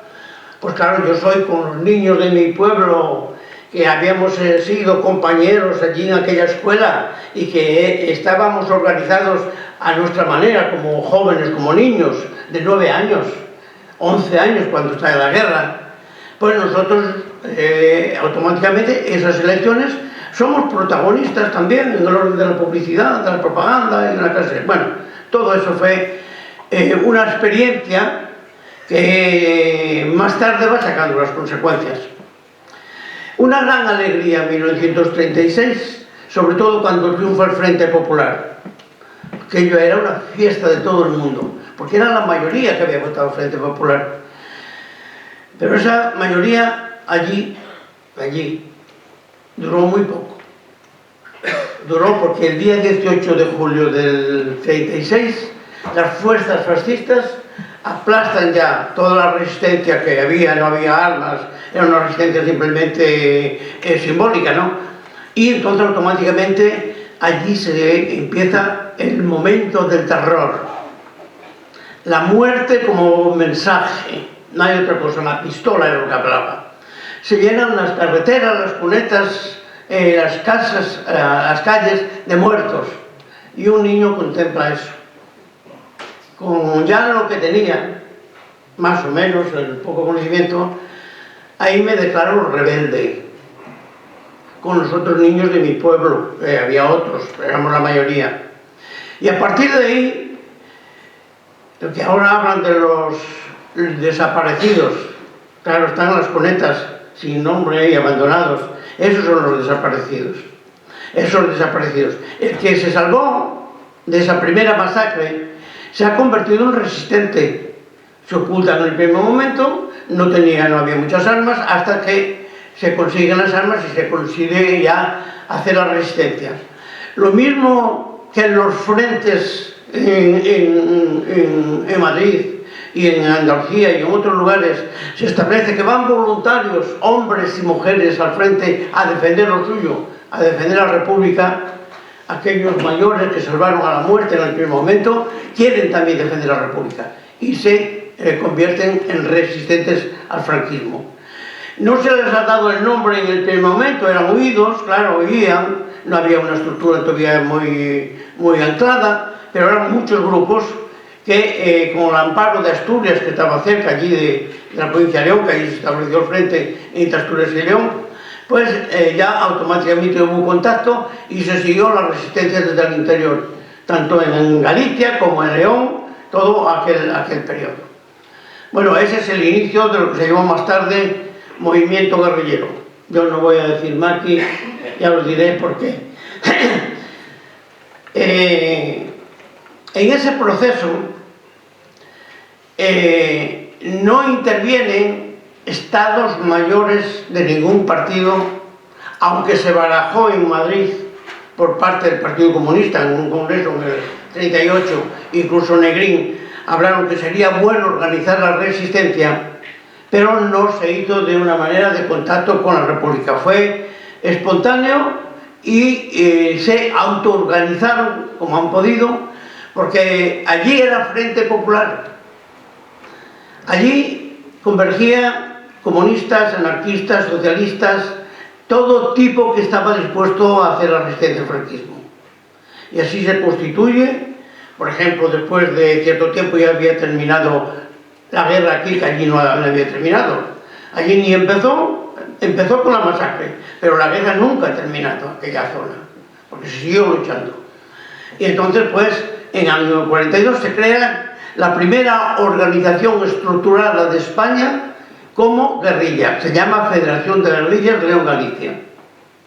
pues claro, yo soy con los niños de mi pueblo, que habíamos sido compañeros allí en aquella escuela y que estábamos organizados a nuestra manera, como jóvenes, como niños, de 9 años, 11 años cuando está en la guerra, pues nosotros automáticamente esas elecciones somos protagonistas también en el orden de la publicidad, de la propaganda y de la clase. Bueno, todo eso fue una experiencia que más tarde va sacando las consecuencias. Una gran alegría en 1936, sobre todo cuando triunfa el Frente Popular. Aquello era una fiesta de todo el mundo, porque era la mayoría que había votado el Frente Popular. Pero esa mayoría allí, duró muy poco. Duró porque el día 18 de julio del 36, las fuerzas fascistas aplastan ya toda la resistencia que había, no había armas, era una resistencia simplemente simbólica, ¿no? Y entonces automáticamente allí se empieza el momento del terror. La muerte como mensaje, no hay otra cosa, la pistola era lo que hablaba. Se llenan las carreteras, las cunetas, las casas, las calles de muertos. Y un niño contempla eso. Con ya lo que tenía, más o menos, el poco conocimiento, ahí me declaro rebelde. Con los otros niños de mi pueblo, había otros, éramos la mayoría. Y a partir de ahí, lo que ahora hablan de los desaparecidos, claro, están las cunetas sin nombre y abandonados, esos son los desaparecidos. Esos desaparecidos. El que se salvó de esa primera masacre se ha convertido en resistente. Se oculta en el primer momento, no había muchas armas, hasta que se consiguen las armas y se consigue ya hacer la resistencia. Lo mismo que en los frentes en Madrid y en Andalucía y en otros lugares se establece que van voluntarios, hombres y mujeres, al frente a defender lo suyo, a defender la República. Aquellos mayores que salvaron a la muerte en el primer momento quieren también defender la República y se convierten en resistentes al franquismo. No se les ha dado el nombre en el primer momento, eran huidos, claro, huían, no había una estructura todavía muy anclada, pero eran muchos grupos que con el amparo de Asturias, que estaba cerca allí de la provincia de León, que allí se estableció el frente entre Asturias y León, pues ya automáticamente hubo contacto y se siguió la resistencia desde el interior, tanto en Galicia como en León, todo aquel periodo. Bueno, ese es el inicio de lo que se llamó más tarde movimiento guerrillero. Yo no voy a decir más aquí, ya os diré por qué. En ese proceso no intervienen estados mayores de ningún partido, aunque se barajó en Madrid por parte del Partido Comunista en un congreso en el 38, incluso Negrín hablaron que sería bueno organizar la resistencia, pero no se hizo de una manera de contacto con la República. Fue espontáneo y se autoorganizaron como han podido, porque allí era Frente Popular. Allí convergía comunistas, anarquistas, socialistas, todo tipo que estaba dispuesto a hacer la resistencia al franquismo. Y así se constituye, por ejemplo, después de cierto tiempo ya había terminado la guerra aquí, que allí no había terminado. Allí ni empezó con la masacre, pero la guerra nunca ha terminado aquella zona, porque se siguió luchando. Y entonces, pues, en el año 42 se crea la primera organización estructurada de España como guerrilla. Se llama Federación de Guerrillas León-Galicia.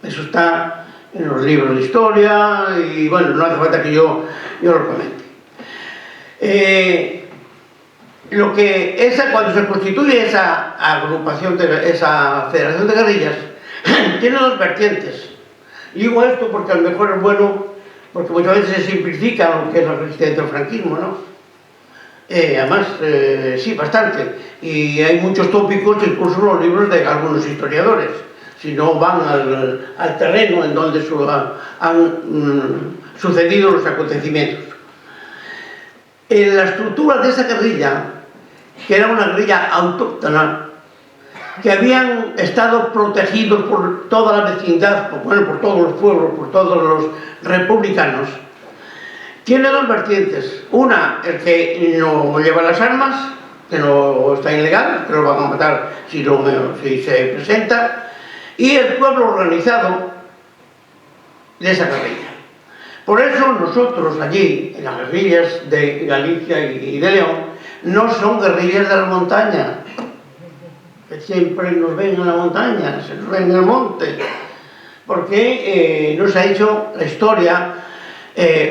Eso está en los libros de historia y, bueno, no hace falta que yo lo comente. Cuando se constituye esa agrupación, esa Federación de Guerrillas, tiene dos vertientes. Digo esto porque a lo mejor es bueno, porque muchas veces se simplifica lo que es la resistencia al franquismo, ¿no? Además, sí, bastante. Y hay muchos tópicos, incluso en los libros de algunos historiadores, si no van al terreno en donde han sucedido los acontecimientos. En la estructura de esa guerrilla, que era una guerrilla autóctona, que habían estado protegidos por toda la vecindad, por todos los pueblos, por todos los republicanos, tiene dos vertientes. Una, el que no lleva las armas, que no está ilegal, que lo van a matar si se presenta, y el pueblo organizado de esa guerrilla. Por eso nosotros allí, en las guerrillas de Galicia y de León, no son guerrillas de la montaña, que siempre nos ven en la montaña, se nos ven en el monte, porque no se ha hecho la historia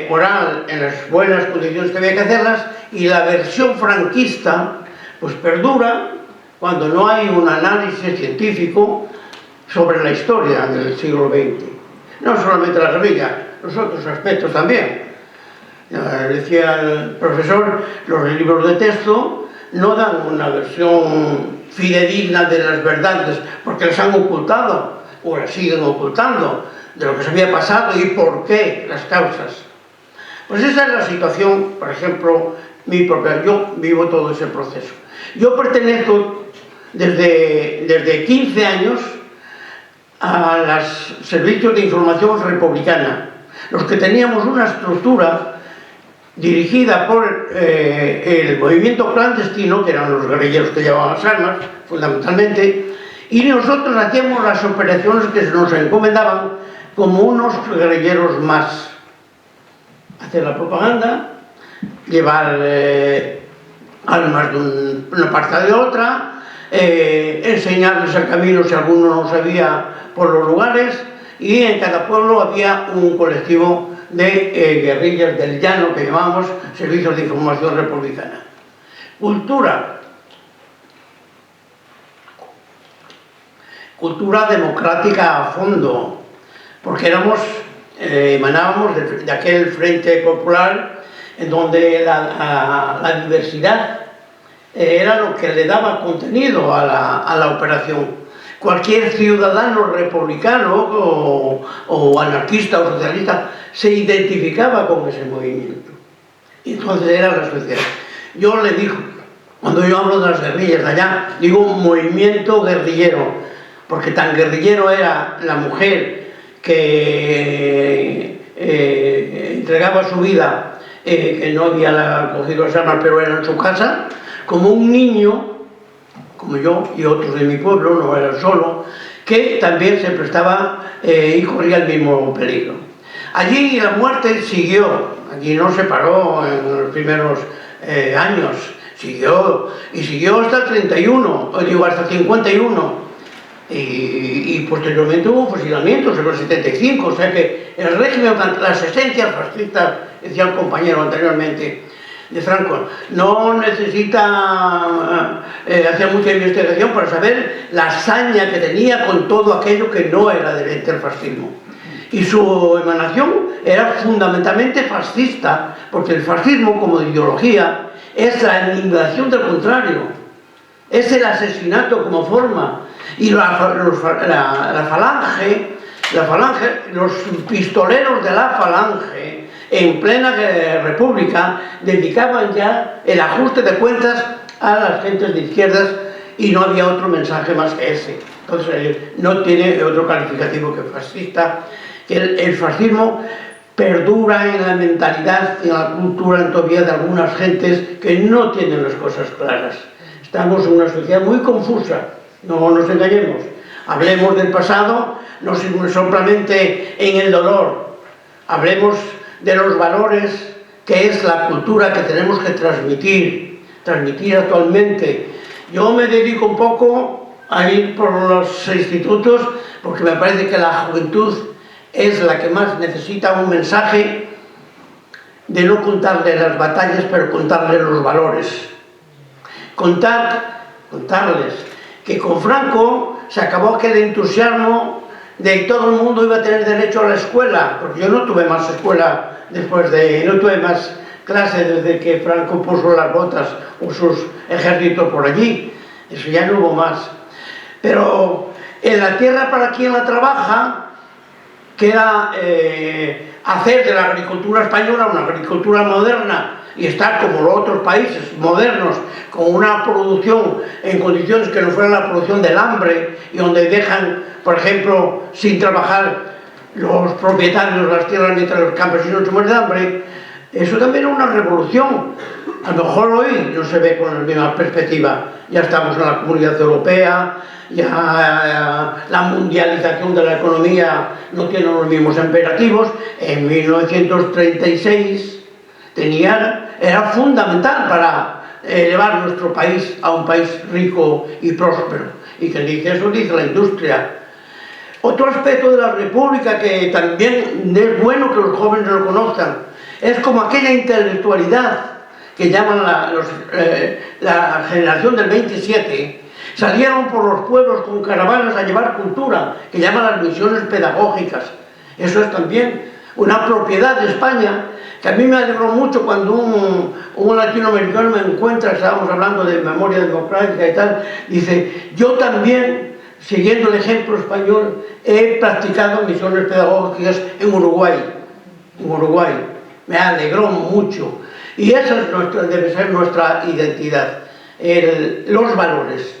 oral en las buenas condiciones que había que hacerlas, y la versión franquista pues perdura cuando no hay un análisis científico sobre la historia del siglo XX. No solamente la guerrilla, los otros aspectos también. Decía el profesor, los libros de texto no dan una versión fidedigna de las verdades, porque las han ocultado, o las siguen ocultando, de lo que se había pasado y por qué, las causas. Pues esa es la situación, por ejemplo, mi propia. Yo vivo todo ese proceso. Yo pertenezco desde 15 años a los servicios de información republicana, los que teníamos una estructura dirigida por el movimiento clandestino, que eran los guerrilleros que llevaban las armas, fundamentalmente, y nosotros hacíamos las operaciones que se nos encomendaban como unos guerrilleros más. Hacer la propaganda, llevar armas de una parte a de otra, enseñarles el camino si alguno no sabía por los lugares, y en cada pueblo había un colectivo de guerrillas del llano que llamamos Servicios de Información Republicana. Cultura democrática a fondo, porque emanábamos de aquel Frente Popular en donde la diversidad era lo que le daba contenido a la operación. Cualquier ciudadano republicano o anarquista o socialista se identificaba con ese movimiento. Y entonces era la sociedad. Yo le digo, cuando yo hablo de las guerrillas de allá, digo movimiento guerrillero. porque tan guerrillero era la mujer que entregaba su vida, que no había cogido las armas, pero era en su casa, como un niño, como yo y otros de mi pueblo, no era solo, que también se prestaba y corría el mismo peligro. Allí la muerte siguió, allí no se paró en los primeros años, siguió hasta el 31, digo hasta el 51, y posteriormente hubo fusilamientos en los 75, o sea que el régimen, las esencias fascistas, decía el compañero anteriormente, de Franco, no necesita hacer mucha investigación para saber la hazaña que tenía con todo aquello que no era del fascismo. Y su emanación era fundamentalmente fascista, porque el fascismo como ideología es la aniquilación del contrario, es el asesinato como forma, y la falange, los pistoleros de la falange, en plena república, dedicaban ya el ajuste de cuentas a las gentes de izquierdas y no había otro mensaje más que ese. Entonces no tiene otro calificativo que fascista. El fascismo perdura en la mentalidad, en la cultura todavía de algunas gentes que no tienen las cosas claras. Estamos en una sociedad muy confusa, no nos engañemos. Hablemos del pasado, no solamente en el dolor, hablemos de los valores que es la cultura que tenemos que transmitir actualmente. Yo me dedico un poco a ir por los institutos porque me parece que la juventud es la que más necesita un mensaje de no contarle las batallas, pero contarle los valores. Contarles que con Franco se acabó aquel entusiasmo de que todo el mundo iba a tener derecho a la escuela, porque yo no tuve más escuela no tuve más clases desde que Franco puso las botas o sus ejércitos por allí, eso ya no hubo más. Pero en la tierra para quien la trabaja, que era hacer de la agricultura española una agricultura moderna y estar como los otros países modernos con una producción en condiciones que no fuera la producción del hambre y donde dejan, por ejemplo, sin trabajar los propietarios de las tierras mientras los campesinos se mueren de hambre, eso también es una revolución. A lo mejor hoy no se ve con la misma perspectiva, ya estamos en la Comunidad Europea, ya la mundialización de la economía no tiene los mismos imperativos. En 1936 era fundamental para elevar nuestro país a un país rico y próspero. Y que dice eso, dice la industria. Otro aspecto de la República que también es bueno que los jóvenes lo conozcan, es como aquella intelectualidad que llaman la generación del 27, salieron por los pueblos con caravanas a llevar cultura, que llaman las misiones pedagógicas. Eso es también una propiedad de España, que a mí me alegró mucho cuando un latinoamericano me encuentra, estábamos hablando de memoria democrática y tal, dice, yo también, siguiendo el ejemplo español, he practicado misiones pedagógicas en Uruguay. Me alegró mucho. Y esa debe ser nuestra identidad, los valores.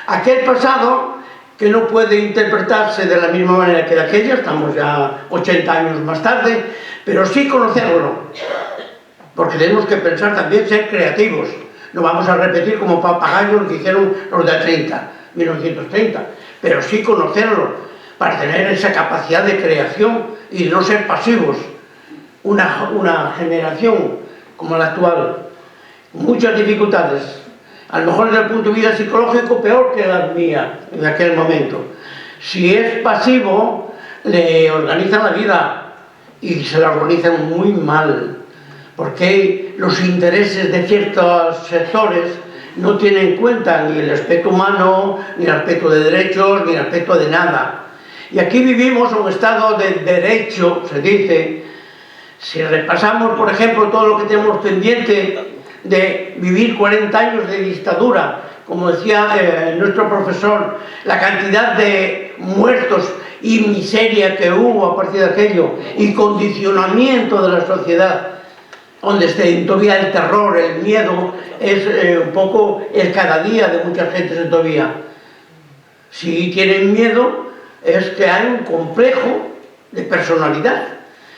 Aquel pasado que no puede interpretarse de la misma manera que de aquella, estamos ya 80 años más tarde, pero sí conocerlo, porque tenemos que pensar también ser creativos. No vamos a repetir como papagayos lo que hicieron los de 1930, pero sí conocerlo para tener esa capacidad de creación y no ser pasivos. Una generación como la actual, muchas dificultades, a lo mejor desde el punto de vista psicológico peor que la mía en aquel momento. Si es pasivo, le organizan la vida y se la organizan muy mal, porque los intereses de ciertos sectores no tienen en cuenta ni el aspecto humano, ni el aspecto de derechos, ni el aspecto de nada. Y aquí vivimos un estado de derecho, se dice. Si repasamos, por ejemplo, todo lo que tenemos pendiente de vivir 40 años de dictadura, como decía nuestro profesor, la cantidad de muertos y miseria que hubo a partir de aquello, y condicionamiento de la sociedad, donde todavía el terror, el miedo, es un poco el cada día de mucha gente todavía. Si tienen miedo es que hay un complejo de personalidad.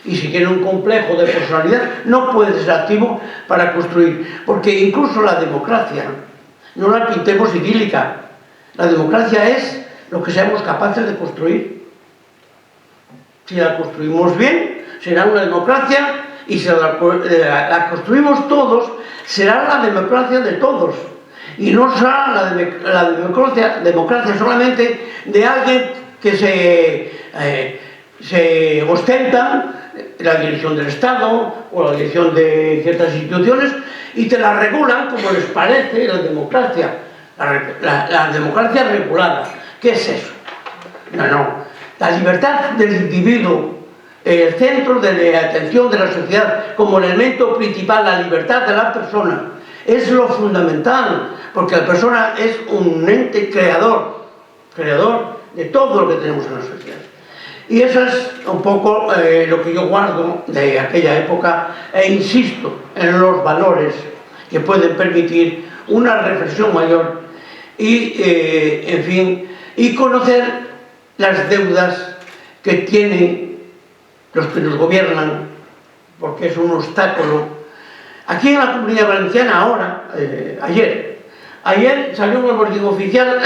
Y si tiene un complejo de personalidad, no puede ser activo para construir. Porque incluso la democracia, no la pintemos idílica. La democracia es lo que seamos capaces de construir. Si la construimos bien, será una democracia, y si la construimos todos, será la democracia de todos. Y no será la democracia solamente de alguien que se ostenta la dirección del Estado o la dirección de ciertas instituciones y te la regulan como les parece la democracia. La democracia regulada. ¿Qué es eso? No. La libertad del individuo, el centro de la atención de la sociedad como elemento principal, la libertad de la persona, es lo fundamental, porque la persona es un ente creador de todo lo que tenemos en la sociedad. Y eso es un poco lo que yo guardo de aquella época e insisto en los valores que pueden permitir una reflexión mayor y, en fin, y conocer las deudas que tienen los que nos gobiernan, porque es un obstáculo. Aquí en la Comunidad Valenciana ahora, ayer salió en el boletín oficial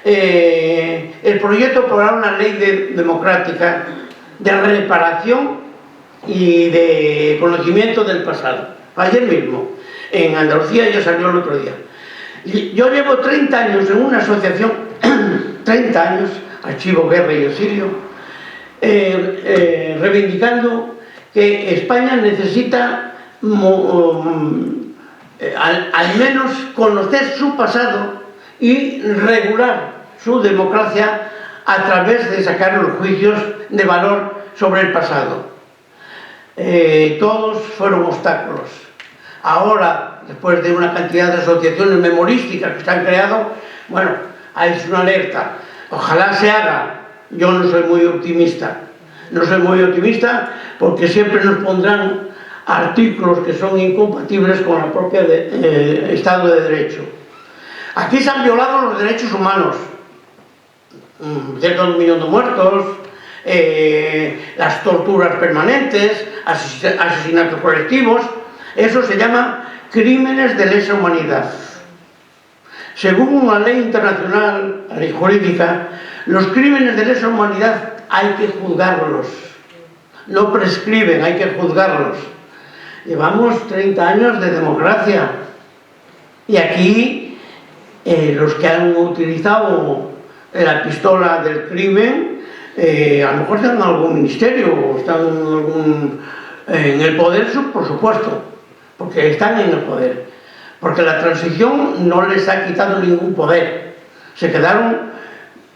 el proyecto para una ley democrática de reparación y de conocimiento del pasado. Ayer mismo, en Andalucía, ya salió el otro día. Yo llevo 30 años en una asociación, 30 años, Archivo Guerra y Exilio, reivindicando que España necesita al menos conocer su pasado y regular su democracia a través de sacar los juicios de valor sobre el pasado. Todos fueron obstáculos. Ahora, después de una cantidad de asociaciones memorísticas que se han creado, bueno, hay una alerta. Ojalá se haga. Yo no soy muy optimista. No soy muy optimista porque siempre nos pondrán artículos que son incompatibles con el propio Estado de Derecho. Aquí se han violado los derechos humanos, cerca de 1 millón de muertos, las torturas permanentes, asesinatos colectivos. Eso se llama crímenes de lesa humanidad. Según una ley internacional, la ley jurídica, los crímenes de lesa humanidad hay que juzgarlos. No prescriben, hay que juzgarlos. Llevamos 30 años de democracia y aquí los que han utilizado la pistola del crimen a lo mejor están en algún ministerio o están en el poder, por supuesto, porque están en el poder, porque la transición no les ha quitado ningún poder, se quedaron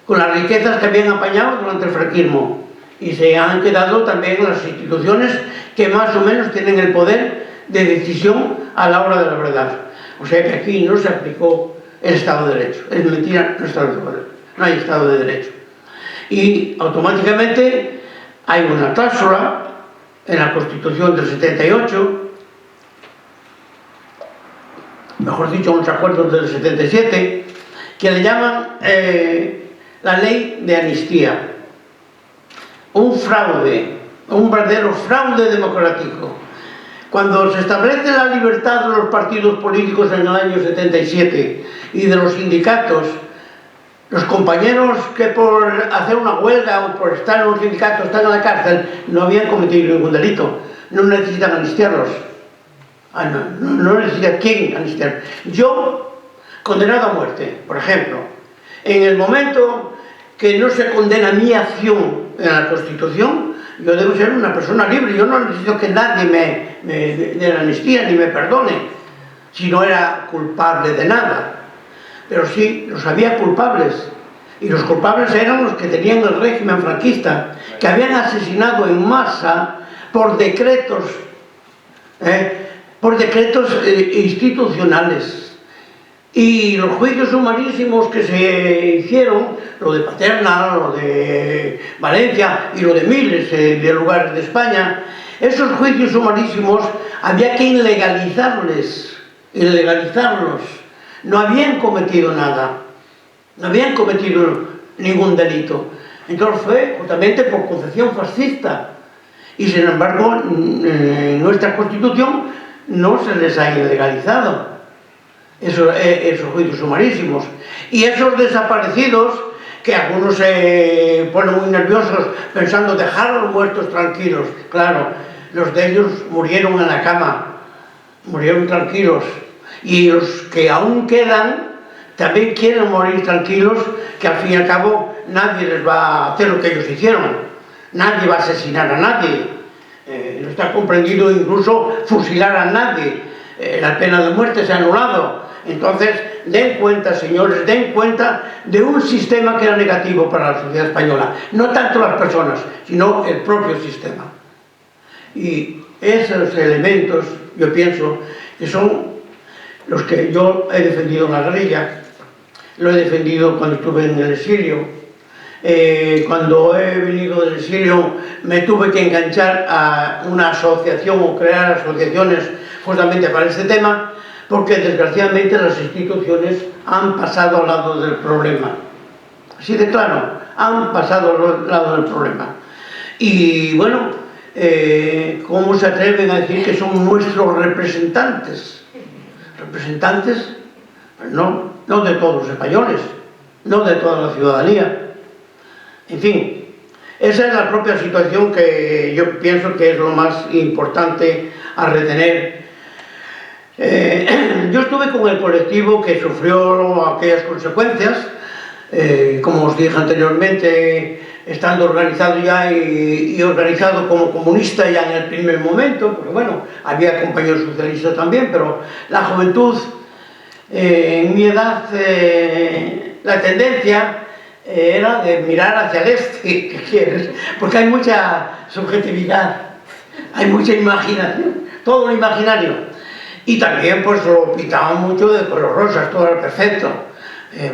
con las riquezas que habían apañado durante el franquismo y se han quedado también las instituciones que más o menos tienen el poder de decisión a la hora de la verdad. O sea que aquí no se aplicó el Estado de Derecho. Es mentira, no hay Estado de Derecho. Y automáticamente hay una cláusula en la Constitución del 78, mejor dicho, unos acuerdos del 77, que le llaman la ley de amnistía. Un fraude, un verdadero fraude democrático. Cuando se establece la libertad de los partidos políticos en el año 77 y de los sindicatos, los compañeros que por hacer una huelga o por estar en un sindicato están en la cárcel no habían cometido ningún delito, no necesitan amnistiarlos. No necesita quién amnistiar. Yo, condenado a muerte, por ejemplo, en el momento que no se condena mi acción en la Constitución, yo debo ser una persona libre. Yo no necesito que nadie me dé la amnistía ni me perdone si no era culpable de nada. Pero sí, los había culpables, y los culpables eran los que tenían el régimen franquista, que habían asesinado en masa por decretos institucionales. Y los juicios humanísimos que se hicieron, lo de Paterna, lo de Valencia y lo de miles de lugares de España, esos juicios humanísimos había que ilegalizarlos. No habían cometido nada. no habían cometido ningún delito. Entonces fue justamente por concepción fascista. Y sin embargo, en nuestra Constitución no se les ha ilegalizado esos juicios sumarísimos. Y esos desaparecidos, que algunos se ponen muy nerviosos pensando dejar a los muertos tranquilos. Claro, los de ellos murieron en la cama, murieron tranquilos. Y los que aún quedan también quieren morir tranquilos, que al fin y al cabo nadie les va a hacer lo que ellos hicieron. Nadie va a asesinar a nadie. No está comprendido incluso fusilar a nadie. La pena de muerte se ha anulado. Entonces, den cuenta, señores, den cuenta de un sistema que era negativo para la sociedad española. No tanto las personas, sino el propio sistema. Y esos elementos, yo pienso, que son los que yo he defendido en la guerrilla. Lo he defendido cuando estuve en el exilio. Cuando he venido del exilio me tuve que enganchar a una asociación o crear asociaciones justamente para este tema, porque desgraciadamente las instituciones han pasado al lado del problema. Así de claro, han pasado al lado del problema. Y bueno, ¿cómo se atreven a decir que son nuestros representantes? ¿Representantes? Pues no de todos los españoles, no de toda la ciudadanía. En fin, esa es la propia situación que yo pienso que es lo más importante a retener. Yo estuve con el colectivo que sufrió aquellas consecuencias, como os dije anteriormente, estando organizado ya y organizado como comunista ya en el primer momento, porque bueno, había compañeros socialistas también, pero la juventud, en mi edad, la tendencia era de mirar hacia el este, ¿qué quieres? Porque hay mucha subjetividad, hay mucha imaginación, todo lo imaginario. Y también pues lo pintaban mucho de color rosas, todo era perfecto.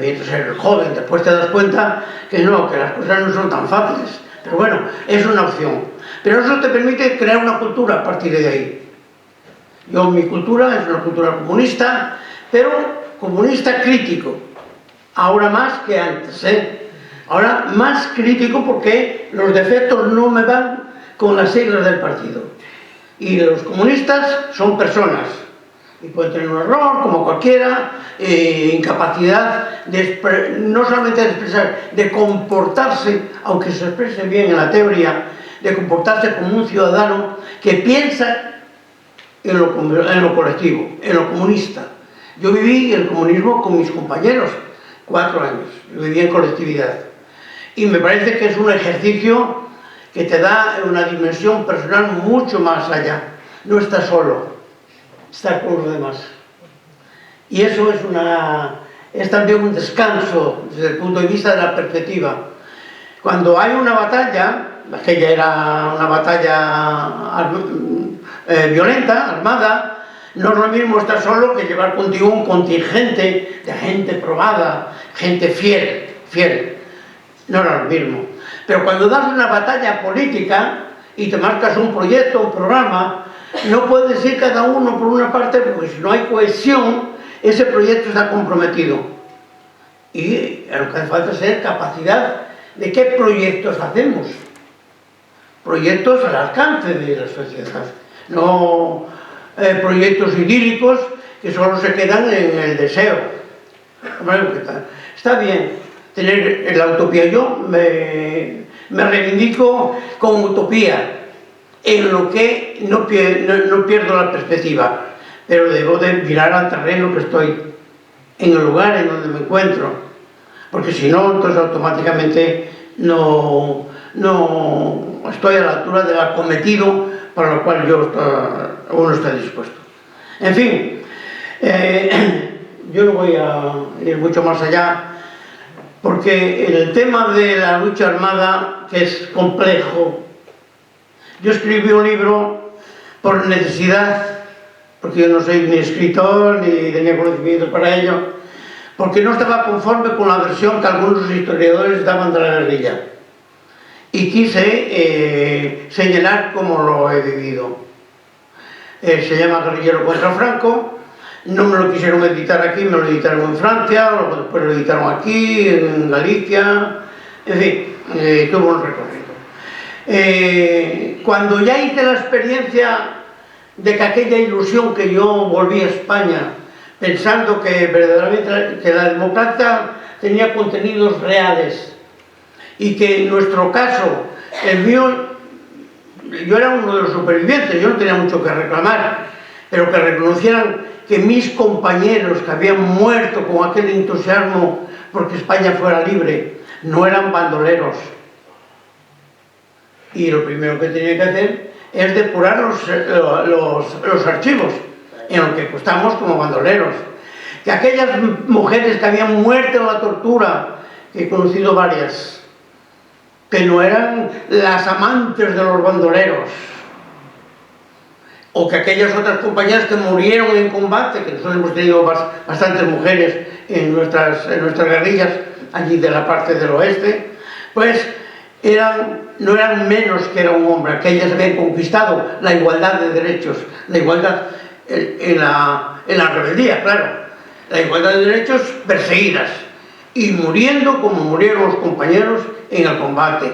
Mientras eres joven, después te das cuenta que no, que las cosas no son tan fáciles. Pero bueno, es una opción. Pero eso te permite crear una cultura a partir de ahí. Mi cultura es una cultura comunista, pero comunista crítico. Ahora más que antes, Ahora más crítico porque los defectos no me van con las siglas del partido. Y los comunistas son personas. Y pueden tener un error, como cualquiera, incapacidad no solamente de expresar, de comportarse, aunque se exprese bien en la teoría, de comportarse como un ciudadano que piensa en lo colectivo, en lo comunista. Yo viví el comunismo con mis compañeros, 4 años, yo viví en colectividad. Y me parece que es un ejercicio que te da una dimensión personal mucho más allá. No estás solo, estás con los demás. Y eso es también un descanso desde el punto de vista de la perspectiva. Cuando hay una batalla, aquella era una batalla violenta, armada, no es lo mismo estar solo que llevar contigo un contingente de gente probada, gente fiel. No era lo mismo. Pero cuando das una batalla política y te marcas un proyecto, un programa, no puedes ir cada uno por una parte, porque si no hay cohesión, ese proyecto está comprometido. Y lo que hace falta es tener capacidad de qué proyectos hacemos. Proyectos al alcance de la sociedad. No proyectos idílicos que solo se quedan en el deseo. Está bien tener la utopía. Yo me reivindico con utopía, en lo que no pierdo la perspectiva, pero debo de mirar al terreno que estoy, en el lugar en donde me encuentro, porque si no, entonces automáticamente no estoy a la altura del acometido para lo cual uno está dispuesto. En fin, yo no voy a ir mucho más allá, porque el tema de la lucha armada, que es complejo, yo escribí un libro por necesidad, porque yo no soy ni escritor ni tenía conocimiento para ello, porque no estaba conforme con la versión que algunos historiadores daban de la guerrilla. Y quise señalar cómo lo he vivido. Se llama Guerrillero contra Franco, no me lo quisieron editar aquí, me lo editaron en Francia, luego después lo editaron aquí, en Galicia, en fin, tuvo un recorrido. Cuando ya hice la experiencia de que aquella ilusión que yo volví a España pensando que verdaderamente que la democracia tenía contenidos reales y que en nuestro caso, el mío, yo era uno de los supervivientes, yo no tenía mucho que reclamar, pero que reconocieran que mis compañeros que habían muerto con aquel entusiasmo porque España fuera libre, no eran bandoleros. Y lo primero que tenía que hacer es depurar los archivos en los que estamos como bandoleros. Que aquellas mujeres que habían muerto en la tortura, que he conocido varias, que no eran las amantes de los bandoleros, o que aquellas otras compañeras que murieron en combate, que nosotros hemos tenido bastantes mujeres en nuestras guerrillas allí de la parte del oeste, pues no eran menos que era un hombre, que ellas habían conquistado la igualdad de derechos, la igualdad en la rebeldía, claro, la igualdad de derechos perseguidas y muriendo como murieron los compañeros en el combate.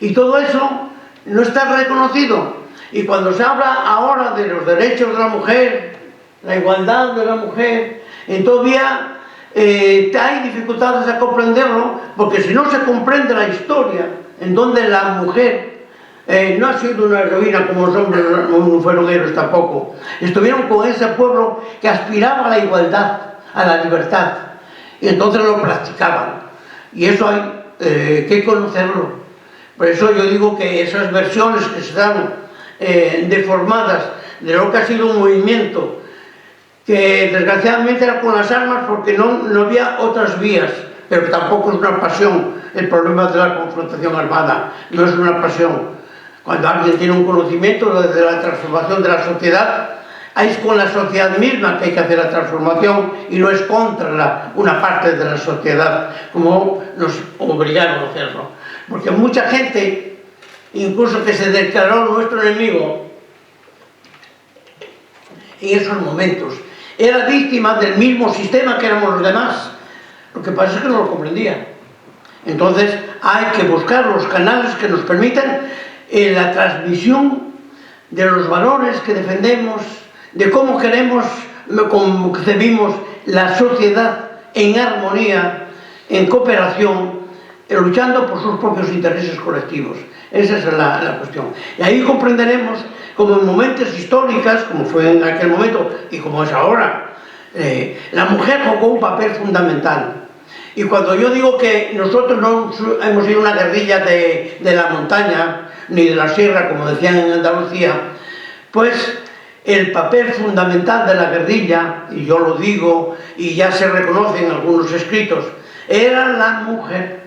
Y todo eso no está reconocido. Y cuando se habla ahora de los derechos de la mujer, la igualdad de la mujer, todavía hay dificultades a comprenderlo, porque si no se comprende la historia en donde la mujer no ha sido una heroína como los hombres no fueron héroes tampoco, estuvieron con ese pueblo que aspiraba a la igualdad, a la libertad, y entonces lo practicaban, y eso hay que conocerlo. Por eso yo digo que esas versiones que se dan deformadas de lo que ha sido un movimiento que desgraciadamente era con las armas porque no había otras vías, pero tampoco es una pasión el problema de la confrontación armada, no es una pasión. Cuando alguien tiene un conocimiento de la transformación de la sociedad, es con la sociedad misma que hay que hacer la transformación y no es contra una parte de la sociedad, como nos obligaron a hacerlo. Porque mucha gente, incluso que se declaró nuestro enemigo, en esos momentos, era víctima del mismo sistema que éramos los demás. Lo que pasa es que no lo comprendía. Entonces hay que buscar los canales que nos permitan la transmisión de los valores que defendemos, de cómo queremos, cómo concebimos la sociedad en armonía, en cooperación, luchando por sus propios intereses colectivos. Esa es la cuestión. Y ahí comprenderemos como en momentos históricos, como fue en aquel momento y como es ahora, la mujer jugó un papel fundamental. Y cuando yo digo que nosotros no hemos sido una guerrilla de la montaña, ni de la sierra, como decían en Andalucía, pues el papel fundamental de la guerrilla, y yo lo digo, y ya se reconoce en algunos escritos, era la mujer.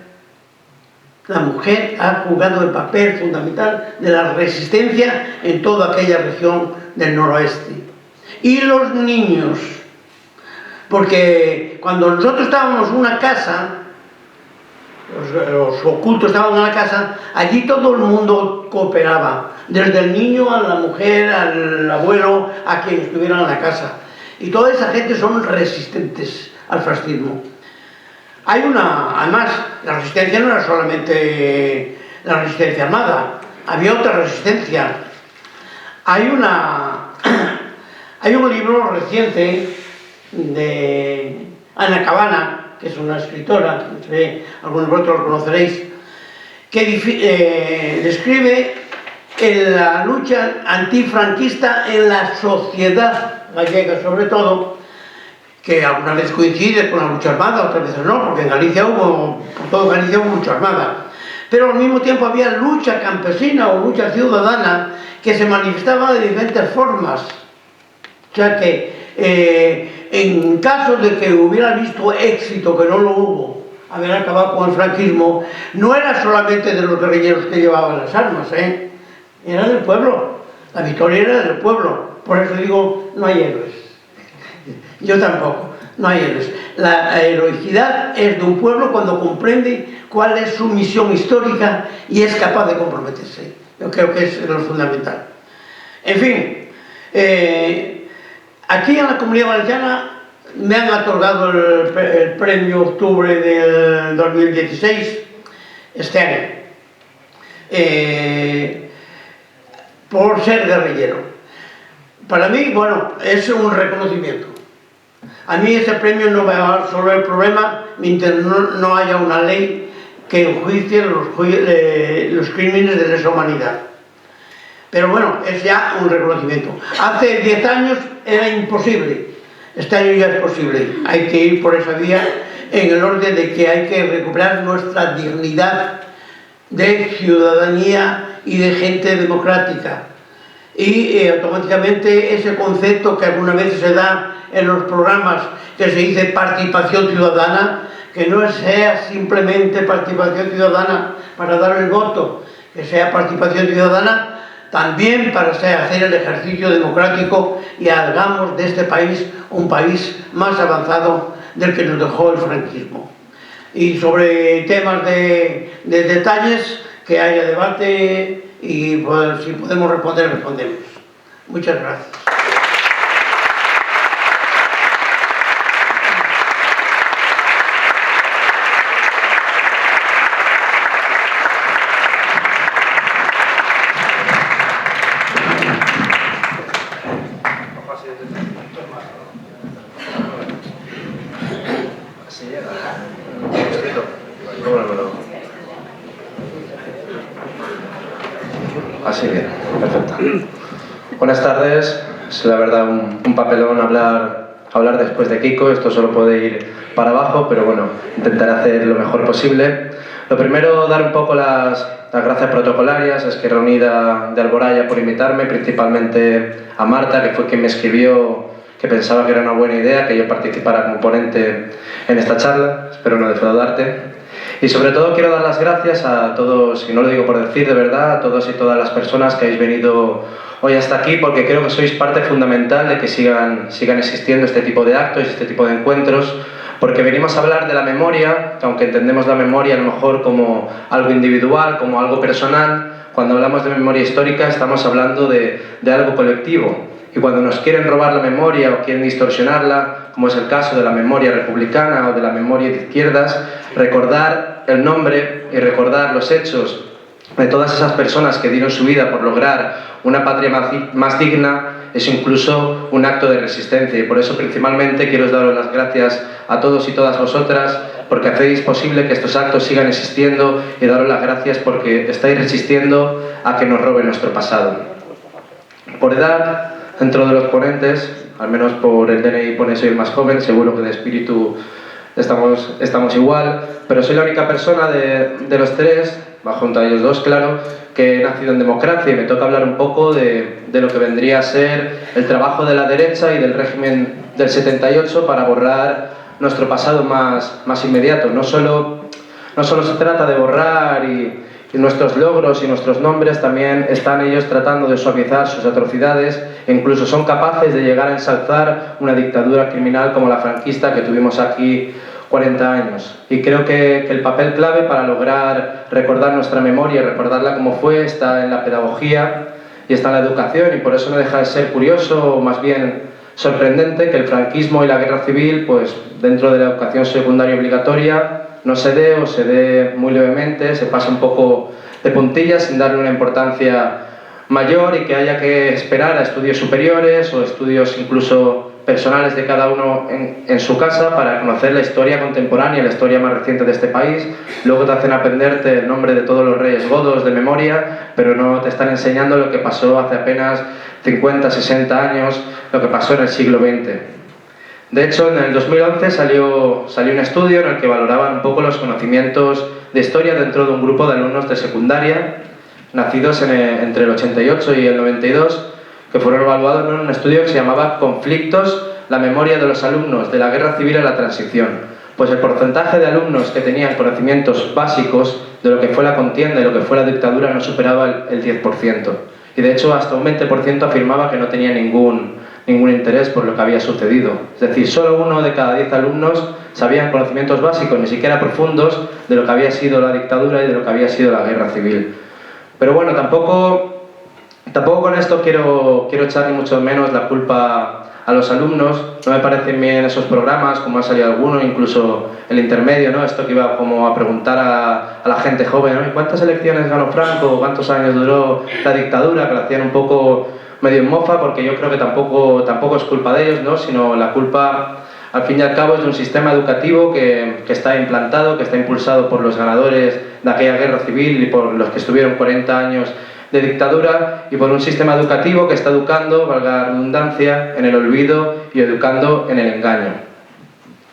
La mujer ha jugado el papel fundamental de la resistencia en toda aquella región del noroeste. Y los niños, porque cuando nosotros estábamos en una casa, los ocultos estaban en la casa, allí todo el mundo cooperaba, desde el niño a la mujer, al abuelo, a quien estuviera en la casa. Y toda esa gente son resistentes al fascismo. Además, la resistencia no era solamente la resistencia armada, había otra resistencia. Hay un libro reciente de Ana Cabana, que es una escritora, algunos de vosotros lo conoceréis, que describe la lucha antifranquista en la sociedad gallega, sobre todo, que alguna vez coincide con la lucha armada, otras veces no, porque en Galicia por todo Galicia hubo lucha armada. Pero al mismo tiempo había lucha campesina o lucha ciudadana que se manifestaba de diferentes formas. O sea que en caso de que hubiera visto éxito, que no lo hubo, haber acabado con el franquismo, no era solamente de los guerrilleros que llevaban las armas, era del pueblo. La victoria era del pueblo. Por eso digo, no hay héroes. Yo tampoco, no hay héroes. La heroicidad es de un pueblo cuando comprende cuál es su misión histórica y es capaz de comprometerse. Yo creo que es lo fundamental. En fin, Aquí en la Comunidad Valenciana me han otorgado el premio Octubre del 2016, este año, por ser guerrillero. Para mí, bueno, es un reconocimiento. A mí ese premio no me va a resolver el problema mientras no haya una ley que enjuicie los crímenes de lesa humanidad. Pero bueno, es ya un reconocimiento. Hace 10 años era imposible, este año ya es posible. Hay que ir por esa vía en el orden de que hay que recuperar nuestra dignidad de ciudadanía y de gente democrática. Y automáticamente ese concepto que algunas veces se da en los programas que se dice participación ciudadana, que no sea simplemente participación ciudadana para dar el voto, que sea participación ciudadana también para hacer el ejercicio democrático y hagamos de este país un país más avanzado del que nos dejó el franquismo. Y sobre temas de detalles, que haya debate y pues, si podemos responder, respondemos. Muchas gracias. Así bien, perfecto. Buenas tardes, es la verdad un papelón hablar después de Kiko, esto solo puede ir para abajo, pero bueno, intentaré hacer lo mejor posible. Lo primero, dar un poco las gracias protocolarias a Esquerra Unida de Alboraya por invitarme, principalmente a Marta, que fue quien me escribió que pensaba que era una buena idea que yo participara como ponente en esta charla, espero no defraudarte. Y sobre todo quiero dar las gracias a todos, y no lo digo por decir, de verdad, a todos y todas las personas que habéis venido hoy hasta aquí, porque creo que sois parte fundamental de que sigan existiendo este tipo de actos y este tipo de encuentros, porque venimos a hablar de la memoria, que aunque entendemos la memoria a lo mejor como algo individual, como algo personal, cuando hablamos de memoria histórica estamos hablando de algo colectivo. Y cuando nos quieren robar la memoria o quieren distorsionarla, como es el caso de la memoria republicana o de la memoria de izquierdas, recordar el nombre y recordar los hechos de todas esas personas que dieron su vida por lograr una patria más digna es incluso un acto de resistencia. Y por eso principalmente quiero daros las gracias a todos y todas vosotras porque hacéis posible que estos actos sigan existiendo y daros las gracias porque estáis resistiendo a que nos roben nuestro pasado. Por edad, dentro de los ponentes, al menos por el DNI pone soy el más joven, seguro que de espíritu estamos igual, pero soy la única persona de los tres, junto a ellos dos, claro, que he nacido en democracia y me toca hablar un poco de lo que vendría a ser el trabajo de la derecha y del régimen del 78 para borrar nuestro pasado más inmediato. No solo se trata de borrar y nuestros logros y nuestros nombres, también están ellos tratando de suavizar sus atrocidades e incluso son capaces de llegar a ensalzar una dictadura criminal como la franquista que tuvimos aquí 40 años. Y creo que el papel clave para lograr recordar nuestra memoria, recordarla como fue, está en la pedagogía y está en la educación, y por eso no deja de ser curioso o más bien sorprendente que el franquismo y la guerra civil, pues dentro de la educación secundaria obligatoria, no se dé o se dé muy levemente, se pasa un poco de puntillas sin darle una importancia mayor y que haya que esperar a estudios superiores o estudios incluso personales de cada uno en su casa para conocer la historia contemporánea, la historia más reciente de este país. Luego te hacen aprenderte el nombre de todos los reyes godos de memoria, pero no te están enseñando lo que pasó hace apenas 50, 60 años, lo que pasó en el siglo XX. De hecho, en el 2011 salió un estudio en el que valoraban un poco los conocimientos de historia dentro de un grupo de alumnos de secundaria, nacidos entre el 88 y el 92, que fueron evaluados en un estudio que se llamaba Conflictos, la memoria de los alumnos de la Guerra Civil a la Transición. Pues el porcentaje de alumnos que tenían conocimientos básicos de lo que fue la contienda y lo que fue la dictadura no superaba el 10%. Y de hecho hasta un 20% afirmaba que no tenía ningún interés por lo que había sucedido. Es decir, solo 1 de cada 10 alumnos sabían conocimientos básicos, ni siquiera profundos, de lo que había sido la dictadura y de lo que había sido la guerra civil. Pero bueno, tampoco con esto quiero echar ni mucho menos la culpa a los alumnos. No me parecen bien esos programas, como ha salido alguno, incluso el intermedio, ¿no? Esto que iba como a preguntar a la gente joven, ¿no? ¿Y cuántas elecciones ganó Franco? ¿Cuántos años duró la dictadura? Que lo hacían un poco medio en mofa, porque yo creo que tampoco es culpa de ellos, ¿no? Sino la culpa, al fin y al cabo, es de un sistema educativo que está implantado, que está impulsado por los ganadores de aquella guerra civil y por los que estuvieron 40 años de dictadura, y por un sistema educativo que está educando, valga la redundancia, en el olvido y educando en el engaño.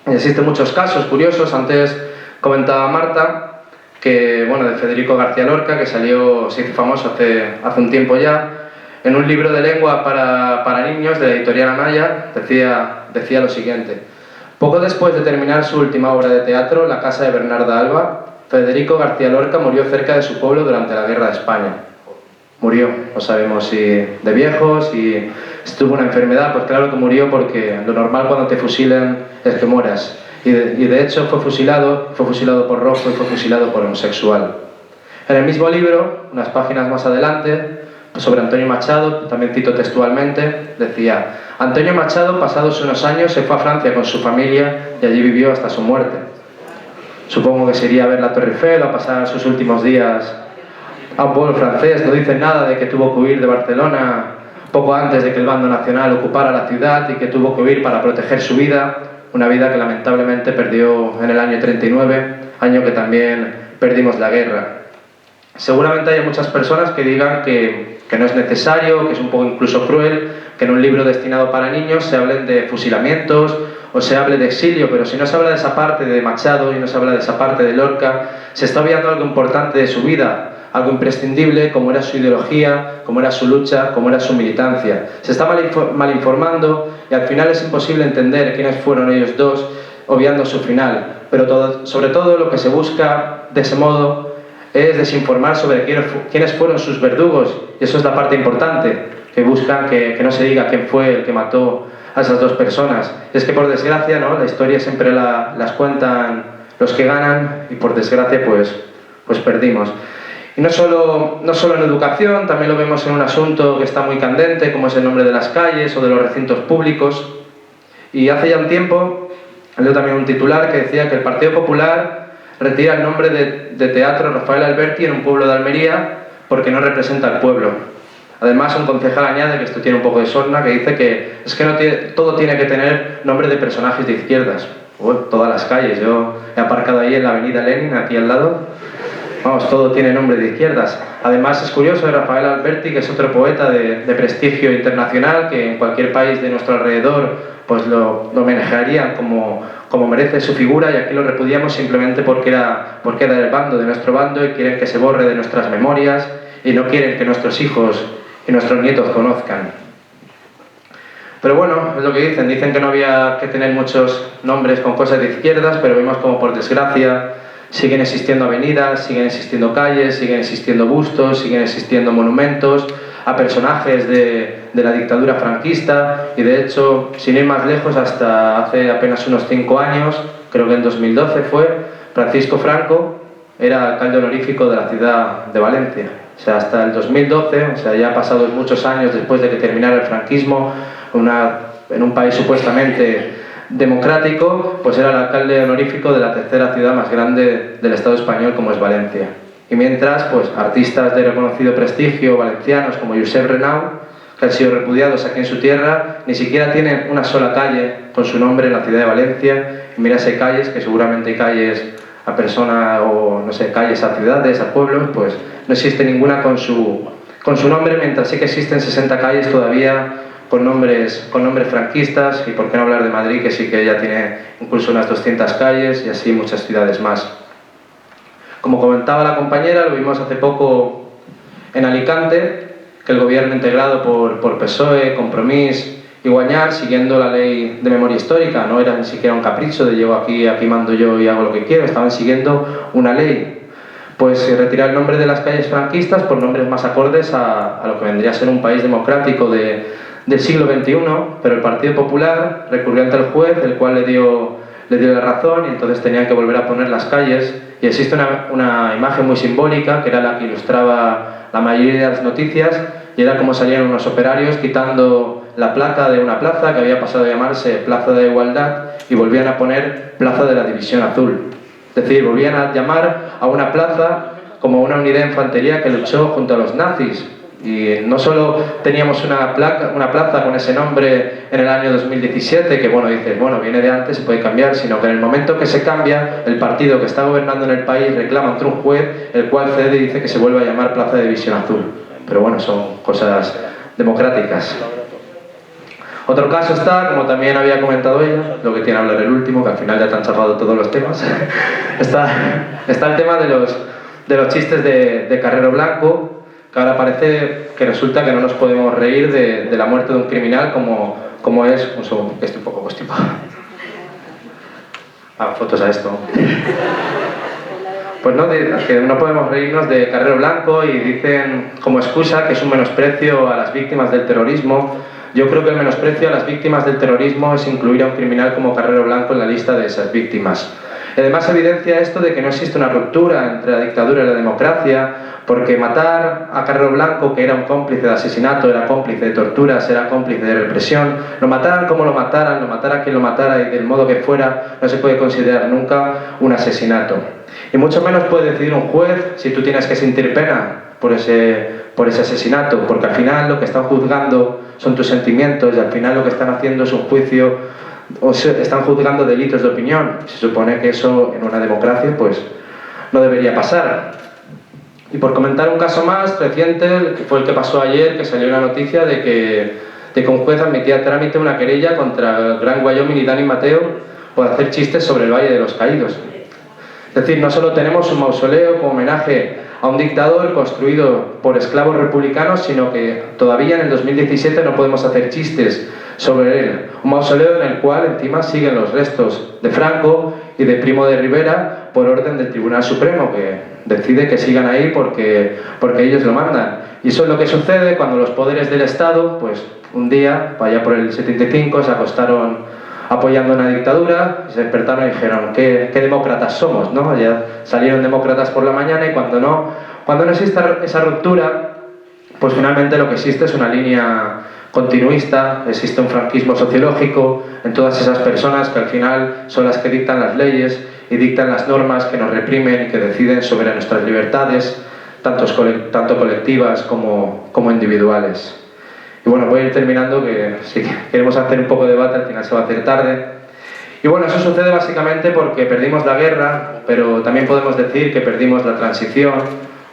Y existen muchos casos curiosos. Antes comentaba Marta que, bueno, de Federico García Lorca, que se hizo famoso hace un tiempo ya, en un libro de lengua para niños de la editorial Amaya, decía lo siguiente: poco después de terminar su última obra de teatro, La casa de Bernarda Alba, Federico García Lorca murió cerca de su pueblo durante la Guerra de España. Murió, no sabemos si de viejo, si tuvo una enfermedad. Pues claro que murió, porque lo normal cuando te fusilan es que mueras. Y de hecho fue fusilado por rojo y fue fusilado por homosexual. En el mismo libro, unas páginas más adelante, sobre Antonio Machado, también cito textualmente, decía: Antonio Machado, pasados unos años, se fue a Francia con su familia y allí vivió hasta su muerte. Supongo que se iría a ver la Torre Eiffel o a pasar sus últimos días a un pueblo francés. No dicen nada de que tuvo que huir de Barcelona poco antes de que el bando nacional ocupara la ciudad y que tuvo que huir para proteger su vida, una vida que lamentablemente perdió en el año 39, año que también perdimos la guerra. Seguramente hay muchas personas que digan que no es necesario, que es un poco incluso cruel, que en un libro destinado para niños se hablen de fusilamientos o se hable de exilio, pero si no se habla de esa parte de Machado y no se habla de esa parte de Lorca, se está obviando algo importante de su vida, algo imprescindible, como era su ideología, como era su lucha, como era su militancia. Se está mal informando y al final es imposible entender quiénes fueron ellos dos, obviando su final. Pero sobre todo lo que se busca de ese modo es desinformar sobre quiénes fueron sus verdugos, y eso es la parte importante, que buscan que no se diga quién fue el que mató a esas dos personas. Y es que por desgracia, ¿no?, la historia siempre las cuentan los que ganan, y por desgracia pues perdimos. Y no solo en educación, también lo vemos en un asunto que está muy candente, como es el nombre de las calles o de los recintos públicos. Y hace ya un tiempo leo también un titular que decía que el Partido Popular retira el nombre de Teatro Rafael Alberti en un pueblo de Almería porque no representa al pueblo. Además, un concejal añade, que esto tiene un poco de sorna, que dice que es que todo tiene que tener nombre de personajes de izquierdas. Todas las calles, yo he aparcado ahí en la avenida Lenin, aquí al lado. Vamos, todo tiene nombre de izquierdas. Además, es curioso de Rafael Alberti, que es otro poeta de prestigio internacional, que en cualquier país de nuestro alrededor pues lo homenajearían como merece su figura, y aquí lo repudiamos simplemente porque era del bando, de nuestro bando, y quieren que se borre de nuestras memorias y no quieren que nuestros hijos y nuestros nietos conozcan. Pero bueno, es lo que dicen que no había que tener muchos nombres con cosas de izquierdas, pero vemos como por desgracia siguen existiendo avenidas, siguen existiendo calles, siguen existiendo bustos, siguen existiendo monumentos a personajes de la dictadura franquista. Y de hecho, sin ir más lejos, hasta hace apenas unos 5 años, creo que en 2012 fue, Francisco Franco era alcalde honorífico de la ciudad de Valencia. O sea, hasta el 2012, o sea, ya pasados muchos años después de que terminara el franquismo, en un país supuestamente democrático, pues era el alcalde honorífico de la tercera ciudad más grande del Estado español, como es Valencia. Y mientras, pues artistas de reconocido prestigio valencianos como Josep Renau, que han sido repudiados aquí en su tierra, ni siquiera tienen una sola calle con su nombre en la ciudad de Valencia. Y mira, si hay calles, que seguramente hay calles a personas, o no sé, calles a ciudades, a pueblos, pues no existe ninguna con su nombre, mientras sí que existen 60 calles todavía con nombres franquistas. Y por qué no hablar de Madrid, que sí que ya tiene incluso unas 200 calles, y así muchas ciudades más. Como comentaba la compañera, lo vimos hace poco en Alicante, que el gobierno integrado por PSOE, Compromís y Guanyar, siguiendo la ley de memoria histórica, no era ni siquiera un capricho de llego aquí mando yo y hago lo que quiero, estaban siguiendo una ley. Pues retirar el nombre de las calles franquistas por nombres más acordes a lo que vendría a ser un país democrático del siglo XXI, pero el Partido Popular recurrió ante el juez, el cual le dio la razón, y entonces tenían que volver a poner las calles. Y existe una imagen muy simbólica, que era la que ilustraba la mayoría de las noticias, y era como salían unos operarios quitando la placa de una plaza que había pasado a llamarse Plaza de Igualdad y volvían a poner Plaza de la División Azul. Es decir, volvían a llamar a una plaza como una unidad de infantería que luchó junto a los nazis. Y no solo teníamos una plaza con ese nombre en el año 2017, que bueno, dices, bueno, viene de antes, se puede cambiar, sino que en el momento que se cambia, el partido que está gobernando en el país reclama ante un juez, el cual cede y dice que se vuelve a llamar Plaza de División Azul. Pero bueno, son cosas democráticas. Otro caso está, como también había comentado ella, lo que tiene a hablar el último, que al final ya te han chafado todos los temas, está el tema de los chistes de Carrero Blanco, que ahora parece que resulta que no nos podemos reír de la muerte de un criminal como es... Un segundo, que estoy un poco constipado. Fotos a esto. Pues no, que no podemos reírnos de Carrero Blanco y dicen como excusa que es un menosprecio a las víctimas del terrorismo. Yo creo que el menosprecio a las víctimas del terrorismo es incluir a un criminal como Carrero Blanco en la lista de esas víctimas. Además evidencia esto de que no existe una ruptura entre la dictadura y la democracia, porque matar a Carrero Blanco, que era un cómplice de asesinato, era cómplice de torturas, era cómplice de represión, lo mataran como lo mataran, lo matara quien lo matara y del modo que fuera, no se puede considerar nunca un asesinato. Y mucho menos puede decidir un juez si tú tienes que sentir pena por ese asesinato, porque al final lo que están juzgando son tus sentimientos y al final lo que están haciendo es un juicio, o están juzgando delitos de opinión. Se supone que eso en una democracia pues no debería pasar. Y por comentar un caso más reciente, que fue el que pasó ayer, que salió una noticia de que un juez admitía a trámite una querella contra el Gran Wyoming y Dani Mateo por hacer chistes sobre el Valle de los Caídos. Es decir, no solo tenemos un mausoleo como homenaje a un dictador construido por esclavos republicanos, sino que todavía en el 2017 no podemos hacer chistes sobre él. Un mausoleo en el cual encima siguen los restos de Franco y de Primo de Rivera por orden del Tribunal Supremo, que decide que sigan ahí porque ellos lo mandan. Y eso es lo que sucede cuando los poderes del Estado, pues un día, allá por el 75, se acostaron apoyando una dictadura, se despertaron y dijeron, ¿qué demócratas somos?, ¿no? Ya salieron demócratas por la mañana y cuando no existe esa ruptura, pues finalmente lo que existe es una línea continuista, existe un franquismo sociológico en todas esas personas que al final son las que dictan las leyes y dictan las normas que nos reprimen y que deciden sobre nuestras libertades, tanto colectivas como individuales. Y bueno, voy a ir terminando, que si queremos hacer un poco de debate al final se va a hacer tarde. Y bueno, eso sucede básicamente porque perdimos la guerra, pero también podemos decir que perdimos la transición,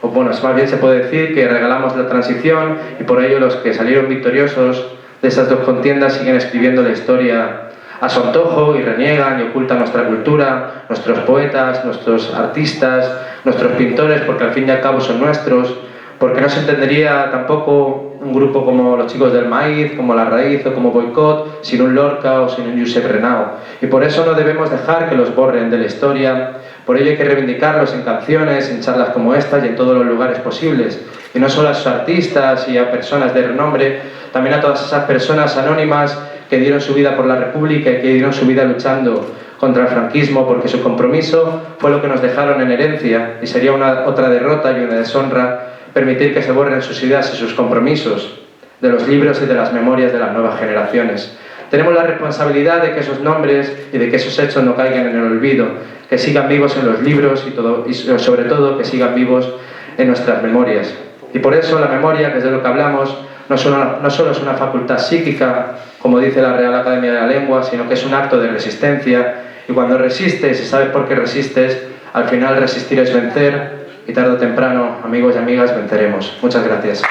o bueno, más bien se puede decir que regalamos la transición y por ello los que salieron victoriosos de esas dos contiendas siguen escribiendo la historia a su antojo y reniegan y ocultan nuestra cultura, nuestros poetas, nuestros artistas, nuestros pintores, porque al fin y al cabo son nuestros, porque no se entendería tampoco un grupo como los Chicos del Maíz, como La Raíz o como Boicot, sin un Lorca o sin un Josep Renau. Y por eso no debemos dejar que los borren de la historia, por ello hay que reivindicarlos en canciones, en charlas como estas y en todos los lugares posibles. Y no solo a sus artistas y a personas de renombre, también a todas esas personas anónimas que dieron su vida por la República y que dieron su vida luchando contra el franquismo, porque su compromiso fue lo que nos dejaron en herencia y sería otra derrota y una deshonra permitir que se borren sus ideas y sus compromisos de los libros y de las memorias de las nuevas generaciones. Tenemos la responsabilidad de que esos nombres y de que esos hechos no caigan en el olvido, que sigan vivos en los libros y sobre todo que sigan vivos en nuestras memorias. Y por eso la memoria, que es de lo que hablamos, no solo es una facultad psíquica, como dice la Real Academia de la Lengua, sino que es un acto de resistencia. Y cuando resistes y sabes por qué resistes, al final resistir es vencer y tarde o temprano, amigos y amigas, venceremos. Muchas gracias.